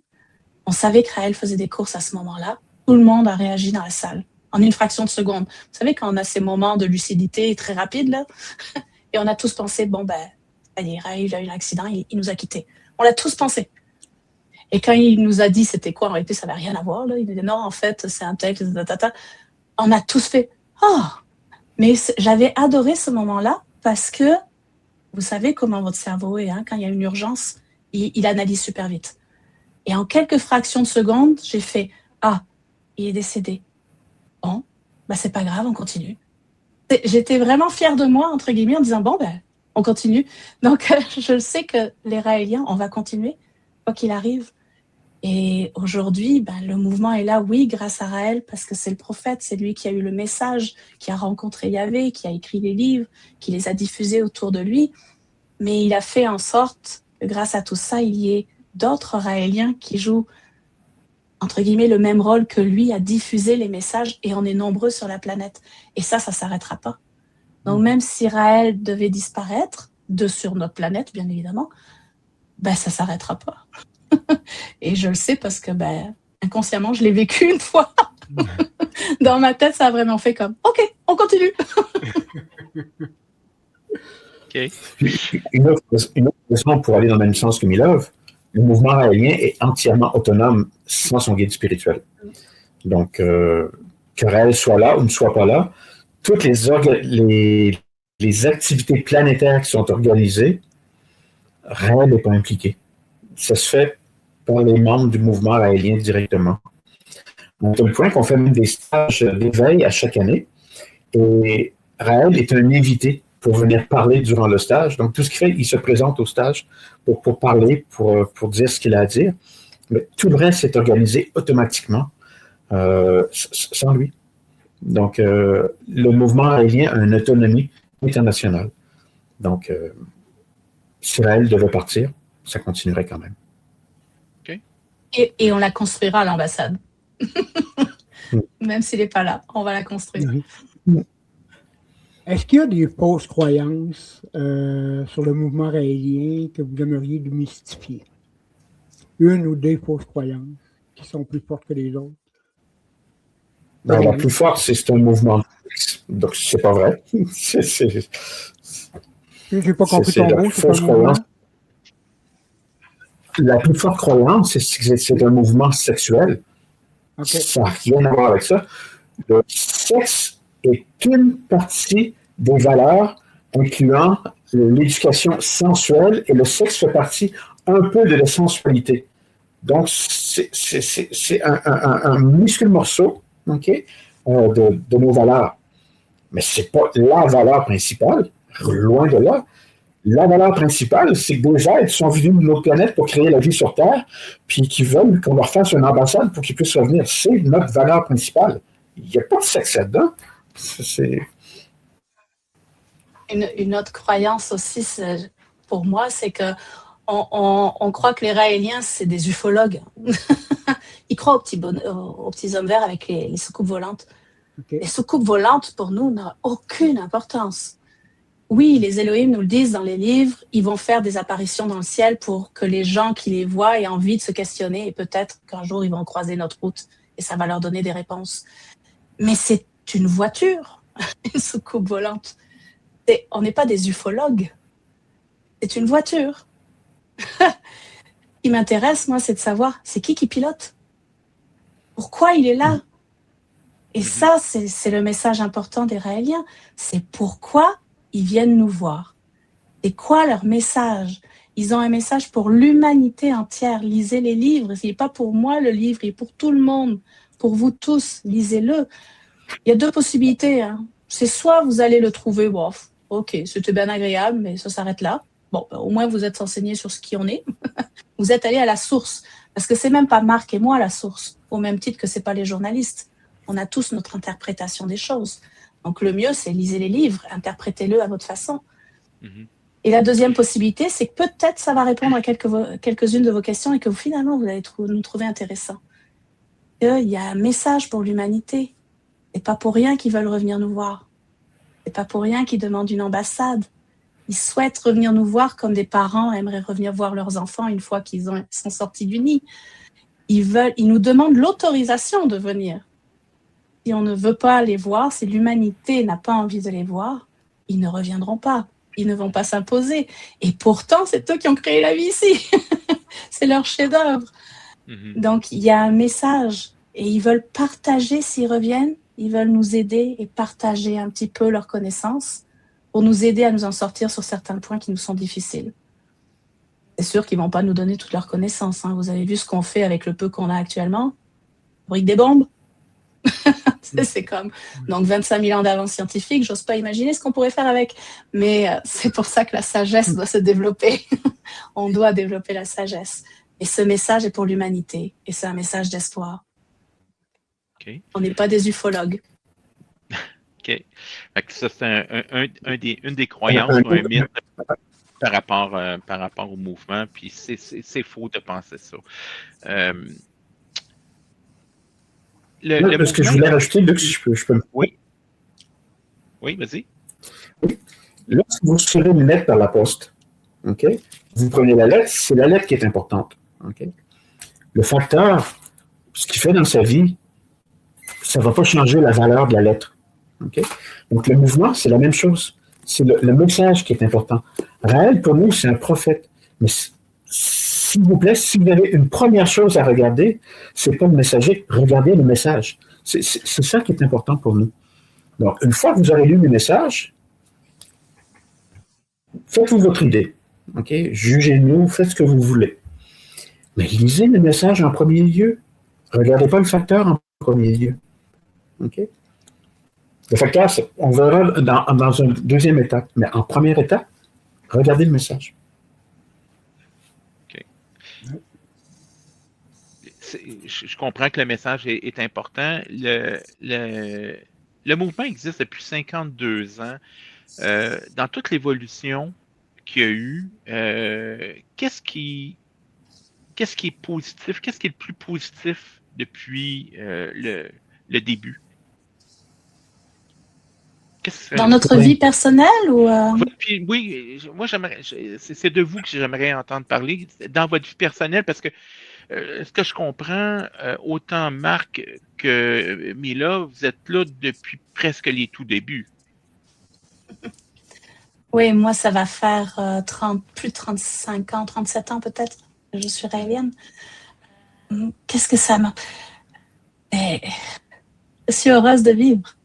on savait que Raël faisait des courses à ce moment-là. Tout le monde a réagi dans la salle, en une fraction de seconde. Vous savez, quand on a ces moments de lucidité très rapides, là, et on a tous pensé, bon, ben, allez, Raël a eu un accident, il nous a quittés. On l'a tous pensé. Et quand il nous a dit c'était quoi, en réalité, ça n'avait rien à voir. Là. Il nous dit non, en fait, c'est un texte, on a tous fait oh! Mais j'avais adoré ce moment-là parce que vous savez comment votre cerveau est, hein, quand il y a une urgence, il analyse super vite. Et en quelques fractions de secondes, j'ai fait ah, il est décédé. Bon, bah c'est pas grave, on continue. J'étais vraiment fière de moi, entre guillemets, en disant bon, ben, on continue. Donc, je sais que les Raéliens, on va continuer, quoi qu'il arrive. Et aujourd'hui, ben, le mouvement est là, oui, grâce à Raël, parce que c'est le prophète, c'est lui qui a eu le message, qui a rencontré Yahvé, qui a écrit les livres, qui les a diffusés autour de lui. Mais il a fait en sorte que grâce à tout ça, il y ait d'autres Raéliens qui jouent, entre guillemets, le même rôle que lui à diffuser les messages, et on est nombreux sur la planète. Et ça s'arrêtera pas. Donc même si Raël devait disparaître, sur notre planète, bien évidemment, ben, ça s'arrêtera pas. Et je le sais parce que ben, inconsciemment, je l'ai vécu une fois. Dans ma tête, ça a vraiment fait comme « OK, on continue ». OK. Une autre raison pour aller dans le même sens que Milov, le mouvement raélien est entièrement autonome sans son guide spirituel. Donc, que Raël soit là ou ne soit pas là, toutes les activités planétaires qui sont organisées, Raël n'est pas impliqué. Ça se fait par les membres du mouvement raélien directement. Donc, au point qu'on fait même des stages d'éveil à chaque année. Et Raël est un invité pour venir parler durant le stage. Donc, tout ce qu'il fait, il se présente au stage pour parler, pour dire ce qu'il a à dire. Mais tout le reste est organisé automatiquement sans lui. Donc, le mouvement raélien a une autonomie internationale. Donc, si Raël devait partir, ça continuerait quand même. Et on la construira à l'ambassade. Même s'il n'est pas là, on va la construire. Oui. Est-ce qu'il y a des fausses croyances sur le mouvement raélien que vous aimeriez démystifier? Une ou des fausses croyances qui sont plus fortes que les autres? Ben, la plus forte, c'est un mouvement. Donc, c'est pas vrai. J'ai pas compris ton mot, c'est un mouvement. La plus forte croyance, c'est un mouvement sexuel. Okay. Ça n'a rien à voir avec ça. Le sexe est une partie des valeurs incluant l'éducation sensuelle, et le sexe fait partie un peu de la sensualité. Donc, c'est un minuscule morceau, okay, de nos valeurs. Mais ce n'est pas la valeur principale, loin de là. La valeur principale, c'est que des êtres sont venus de notre planète pour créer la vie sur Terre, puis qui veulent qu'on leur fasse une ambassade pour qu'ils puissent revenir. C'est notre valeur principale. Il n'y a pas de sexe là-dedans. Une autre croyance aussi, pour moi, c'est que on croit que les Raéliens, c'est des ufologues. Ils croient aux petits hommes verts avec les soucoupes volantes. Okay. Les soucoupes volantes, pour nous, n'ont aucune importance. oui, les Elohim nous le disent dans les livres, ils vont faire des apparitions dans le ciel pour que les gens qui les voient aient envie de se questionner et peut-être qu'un jour ils vont croiser notre route et ça va leur donner des réponses. Mais c'est une voiture, une soucoupe volante. On n'est pas des ufologues. C'est une voiture. Ce qui m'intéresse, moi, c'est de savoir, c'est qui pilote? Pourquoi il est là? Et ça, c'est le message important des Raéliens. C'est pourquoi ils viennent nous voir. C'est quoi leur message? Ils ont un message pour l'humanité entière. Lisez les livres. Ce n'est pas pour moi le livre, il est pour tout le monde. Pour vous tous, lisez-le. Il y a deux possibilités. Hein. C'est soit vous allez le trouver, bof, ok, c'était bien agréable, mais ça s'arrête là. Bon, ben, au moins vous êtes enseigné sur ce qui en est. Vous êtes allé à la source. Parce que c'est même pas Marc et moi la source, au même titre que c'est pas les journalistes. On a tous notre interprétation des choses. Donc le mieux, c'est lisez les livres, interprétez-le à votre façon. Et la deuxième possibilité, c'est que peut-être ça va répondre à quelques-unes de vos questions et que finalement, vous allez nous trouver intéressants. Il y a un message pour l'humanité. C'est pas pour rien qu'ils veulent revenir nous voir. C'est pas pour rien qu'ils demandent une ambassade. Ils souhaitent revenir nous voir comme des parents aimeraient revenir voir leurs enfants une fois qu'ils sont sortis du nid. Ils nous demandent l'autorisation de venir. Si on ne veut pas les voir, si l'humanité n'a pas envie de les voir, ils ne reviendront pas. Ils ne vont pas s'imposer. Et pourtant, c'est eux qui ont créé la vie ici. C'est leur chef-d'œuvre. Donc, il y a un message. Et ils veulent partager s'ils reviennent. Ils veulent nous aider et partager un petit peu leurs connaissances pour nous aider à nous en sortir sur certains points qui nous sont difficiles. C'est sûr qu'ils ne vont pas nous donner toutes leurs connaissances. Hein. Vous avez vu ce qu'on fait avec le peu qu'on a actuellement? On fabrique des bombes. C'est comme donc 25 000 ans d'avance scientifique, j'ose pas imaginer ce qu'on pourrait faire avec, mais c'est pour ça que la sagesse doit se développer. On doit développer la sagesse. Et ce message est pour l'humanité, et c'est un message d'espoir. Okay. On n'est pas des ufologues. OK. Fait que ça, c'est une des croyances ou un mythe par rapport au mouvement, puis c'est faux de penser ça. Ce que je voulais rajouter, Luc, si je peux. Oui. Oui, vas-y. Oui. Lorsque vous recevez une lettre par la poste, OK, vous prenez la lettre, c'est la lettre qui est importante. OK? Le facteur, ce qu'il fait dans sa vie, ça ne va pas changer la valeur de la lettre. OK? Donc, le mouvement, c'est la même chose. C'est le message qui est important. Raël, pour nous, c'est un prophète. Mais s'il vous plaît, si vous avez une première chose à regarder, c'est pas le messager, regardez le message. C'est ça qui est important pour nous. Donc, une fois que vous aurez lu le message, faites-vous votre idée. OK? Jugez-nous, faites ce que vous voulez. Mais lisez le message en premier lieu. Regardez pas le facteur en premier lieu. OK? Le facteur, on verra dans une deuxième étape. Mais en première étape, regardez le message. OK. Je comprends que le message est important. Le mouvement existe depuis 52 ans. Dans toute l'évolution qu'il y a eu, qu'est-ce qui est positif? Qu'est-ce qui est le plus positif depuis le début? Dans notre vie personnelle ou Oui, moi c'est de vous que j'aimerais entendre parler dans votre vie personnelle parce que ce que je comprends, autant Marc que Mila, vous êtes là depuis presque les tout débuts. Oui, moi ça va faire plus de 35 ans, 37 ans peut-être que je suis raélienne. Qu'est-ce que ça m'a... Je suis heureuse de vivre.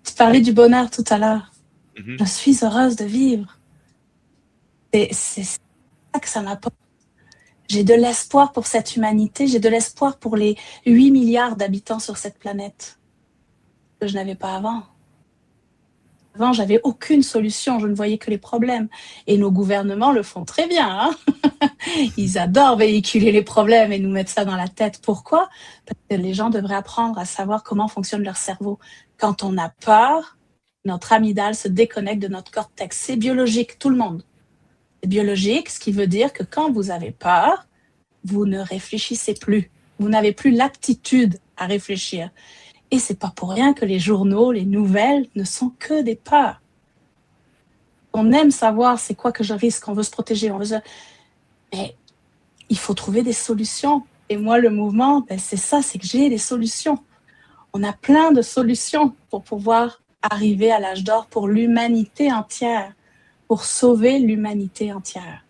Tu parlais du bonheur tout à l'heure. Je suis heureuse de vivre. C'est ça que ça m'apporte. J'ai de l'espoir pour cette humanité, j'ai de l'espoir pour les 8 milliards d'habitants sur cette planète que je n'avais pas avant. Avant, j'avais aucune solution, je ne voyais que les problèmes. Et nos gouvernements le font très bien. Hein. Ils adorent véhiculer les problèmes et nous mettre ça dans la tête. Pourquoi? Parce que les gens devraient apprendre à savoir comment fonctionne leur cerveau. Quand on a peur, notre amygdale se déconnecte de notre cortex. C'est biologique, tout le monde. C'est biologique, ce qui veut dire que quand vous avez peur, vous ne réfléchissez plus. Vous n'avez plus l'aptitude à réfléchir. Et c'est pas pour rien que les journaux, les nouvelles ne sont que des peurs. On aime savoir c'est quoi que je risque, on veut se protéger, mais il faut trouver des solutions. Et moi, le mouvement, c'est ça, c'est que j'ai des solutions. On a plein de solutions pour pouvoir arriver à l'âge d'or pour l'humanité entière, pour sauver l'humanité entière.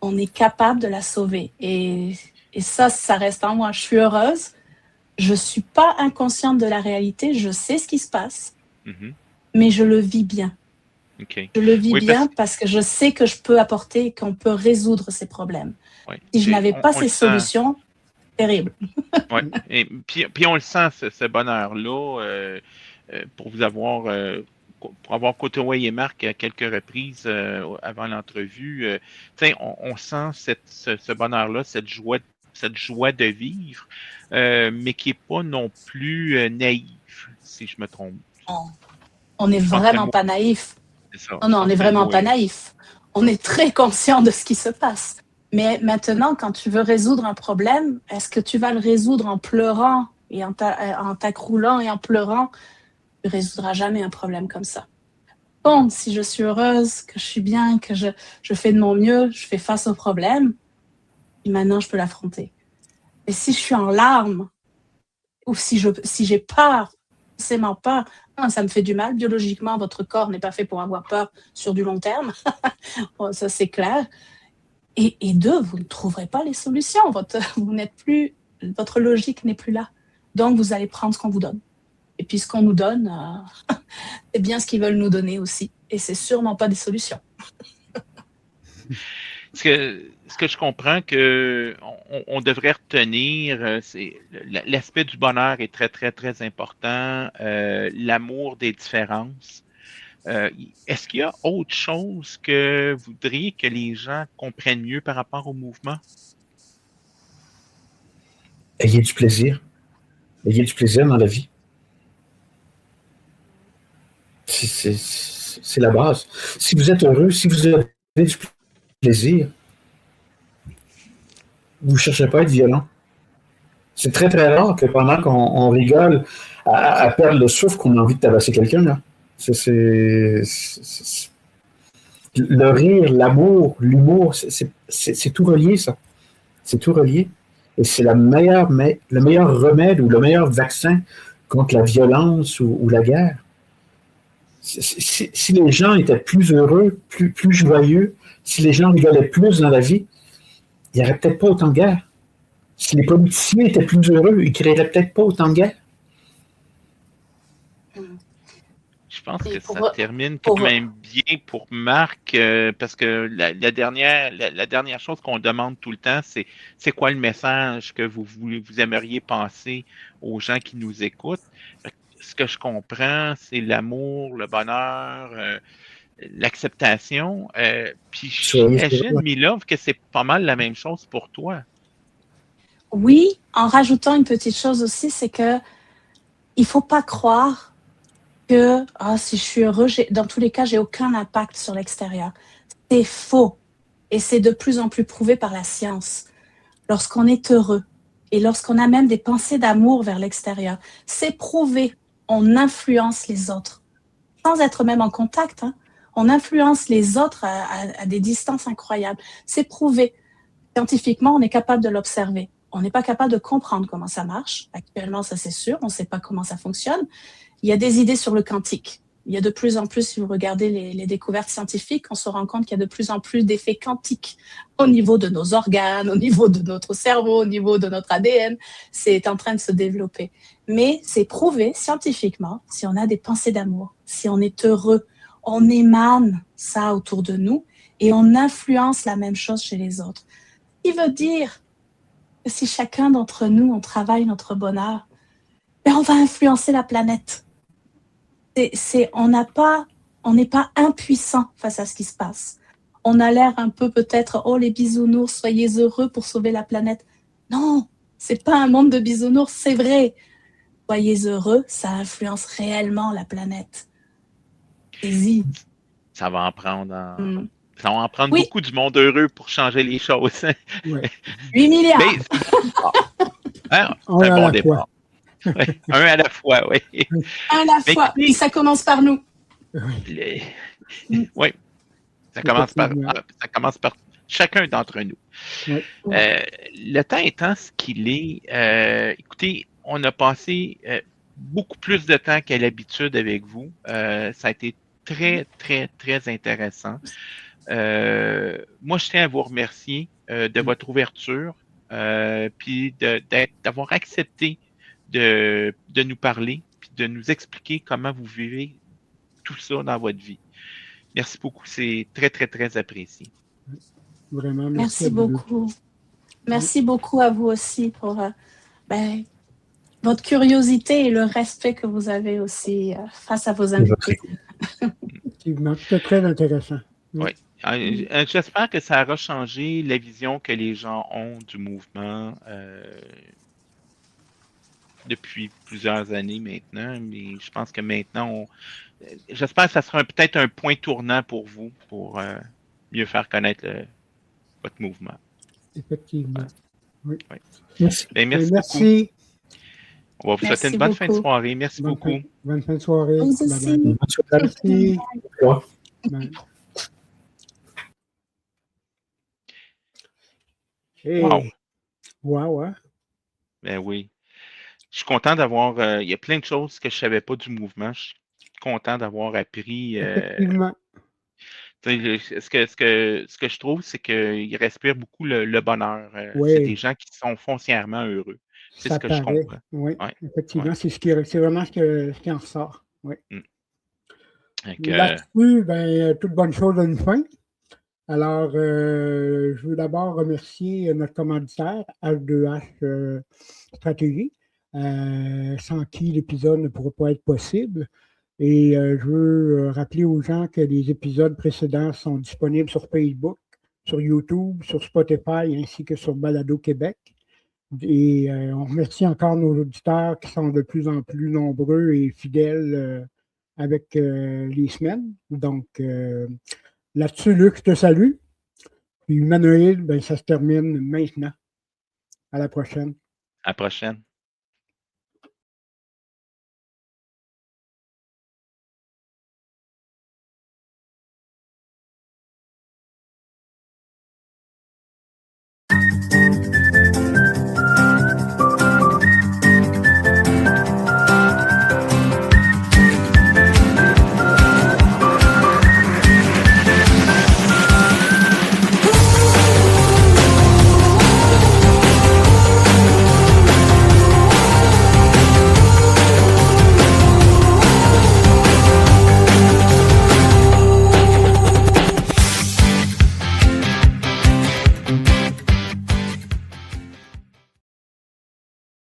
On est capable de la sauver. Et ça reste en moi. Je suis heureuse. Je ne suis pas inconsciente de la réalité. Je sais ce qui se passe, mais je le vis bien. Okay. Je le vis bien parce que je sais que je peux apporter, qu'on peut résoudre ces problèmes. Oui. Si je n'avais pas ces solutions, terrible. Oui. Et puis on le sent, ce bonheur-là, pour avoir côtoyé Marc à quelques reprises avant l'entrevue. On sent ce bonheur-là, cette joie de vivre, mais qui n'est pas non plus naïve, si je me trompe. On n'est vraiment pas naïf. Non, on n'est vraiment pas naïf. On est très conscient de ce qui se passe. Mais maintenant, quand tu veux résoudre un problème, est-ce que tu vas le résoudre en pleurant et en t'accroulant et en pleurant? Tu ne résoudras jamais un problème comme ça. Bon, si je suis heureuse, que je suis bien, que je fais de mon mieux, je fais face au problème, et maintenant je peux l'affronter. Mais si je suis en larmes, ou si j'ai peur, forcément peur, ça me fait du mal. Biologiquement, votre corps n'est pas fait pour avoir peur sur du long terme. Bon, ça, c'est clair. Et deux, vous ne trouverez pas les solutions. Votre logique n'est plus là. Donc, vous allez prendre ce qu'on vous donne. Et puis, ce qu'on nous donne, c'est bien ce qu'ils veulent nous donner aussi. Et c'est sûrement pas des solutions. Ce que je comprends qu'on devrait retenir, c'est l'aspect du bonheur est très, très, très important. L'amour des différences. Est-ce qu'il y a autre chose que vous voudriez que les gens comprennent mieux par rapport au mouvement? Ayez du plaisir. Ayez du plaisir dans la vie. C'est la base. Si vous êtes heureux, si vous avez du plaisir, vous ne cherchez pas à être violent. C'est très, très rare que pendant qu'on rigole à perdre le souffle, qu'on a envie de tabasser quelqu'un. Là. Le rire, l'amour, l'humour, c'est tout relié, ça. C'est tout relié. Et c'est le meilleur remède ou le meilleur vaccin contre la violence ou la guerre. Si les gens étaient plus heureux, plus joyeux, si les gens rigolaient plus dans la vie, il n'y aurait peut-être pas autant de guerre. Si les politiciens étaient plus heureux, ils ne créeraient peut-être pas autant de guerre. Je pense que ça termine tout de même bien pour Marc, parce que la dernière chose qu'on demande tout le temps, c'est quoi le message que vous aimeriez passer aux gens qui nous écoutent. Ce que je comprends, c'est l'amour, le bonheur, l'acceptation. Puis j'imagine, Milov, que c'est pas mal la même chose pour toi. Oui, en rajoutant une petite chose aussi, c'est que il faut pas croire que si je suis heureux, dans tous les cas, j'ai aucun impact sur l'extérieur. C'est faux. Et c'est de plus en plus prouvé par la science. Lorsqu'on est heureux et lorsqu'on a même des pensées d'amour vers l'extérieur, c'est prouvé. On influence les autres. Sans être même en contact, on influence les autres à des distances incroyables. C'est prouvé. Scientifiquement, on est capable de l'observer. On n'est pas capable de comprendre comment ça marche. Actuellement, ça c'est sûr, on ne sait pas comment ça fonctionne. Il y a des idées sur le quantique. Il y a de plus en plus, si vous regardez les découvertes scientifiques, on se rend compte qu'il y a de plus en plus d'effets quantiques au niveau de nos organes, au niveau de notre cerveau, au niveau de notre ADN. C'est en train de se développer. Mais c'est prouvé scientifiquement, si on a des pensées d'amour, si on est heureux, on émane ça autour de nous et on influence la même chose chez les autres. Ce qui veut dire que si chacun d'entre nous, on travaille notre bonheur, on va influencer la planète. On n'est pas impuissant face à ce qui se passe. On a l'air un peu peut-être, les bisounours, soyez heureux pour sauver la planète. Non, c'est pas un monde de bisounours, c'est vrai. Soyez heureux, ça influence réellement la planète. Vas-y. Ça va en prendre Ça va en prendre beaucoup du monde heureux pour changer les choses. Ouais. 8 milliards. C'est un bon départ. Ouais, un à la fois, oui. Un à la fois, puis ça commence par nous. Oui, ça commence par chacun d'entre nous. Oui. Le temps étant ce qu'il est, écoutez, on a passé beaucoup plus de temps qu'à l'habitude avec vous. Ça a été très, très, très intéressant. Moi, je tiens à vous remercier de votre ouverture, puis d'avoir accepté de nous parler, puis de nous expliquer comment vous vivez tout ça dans votre vie. Merci beaucoup, c'est très, très, très apprécié. Vraiment, Merci beaucoup. Merci beaucoup à vous aussi pour votre curiosité et le respect que vous avez aussi face à vos invités. Effectivement, c'était très intéressant. Oui. J'espère que ça aura changé la vision que les gens ont du mouvement depuis plusieurs années maintenant, mais je pense que maintenant, j'espère que ça sera peut-être un point tournant pour vous, pour mieux faire connaître votre mouvement. Effectivement. Ouais. Oui. Merci. Ben, merci. On va vous souhaiter une bonne fin de soirée. Merci beaucoup. Bonne fin de soirée. Vous aussi. Merci. Bye. Hey. Wow. Wow, hein? Ben oui. Je suis content d'avoir. Il y a plein de choses que je ne savais pas du mouvement. Je suis content d'avoir appris. Effectivement. Ce que je trouve, c'est qu'il respire beaucoup le bonheur. Oui. C'est des gens qui sont foncièrement heureux. C'est Ça ce que je paraît. comprends. Oui, Ouais. effectivement, Ouais. c'est vraiment ce qui en ressort. Oui. Donc, là-dessus, toute bonne chose a une fin. Alors, je veux d'abord remercier notre commanditaire, H2H Stratégie, sans qui l'épisode ne pourrait pas être possible. Et je veux rappeler aux gens que les épisodes précédents sont disponibles sur Facebook, sur YouTube, sur Spotify, ainsi que sur Balado Québec. Et on remercie encore nos auditeurs qui sont de plus en plus nombreux et fidèles avec les semaines. Donc, là-dessus, Luc, je te salue. Puis Humanoïde, ça se termine maintenant. À la prochaine. À la prochaine.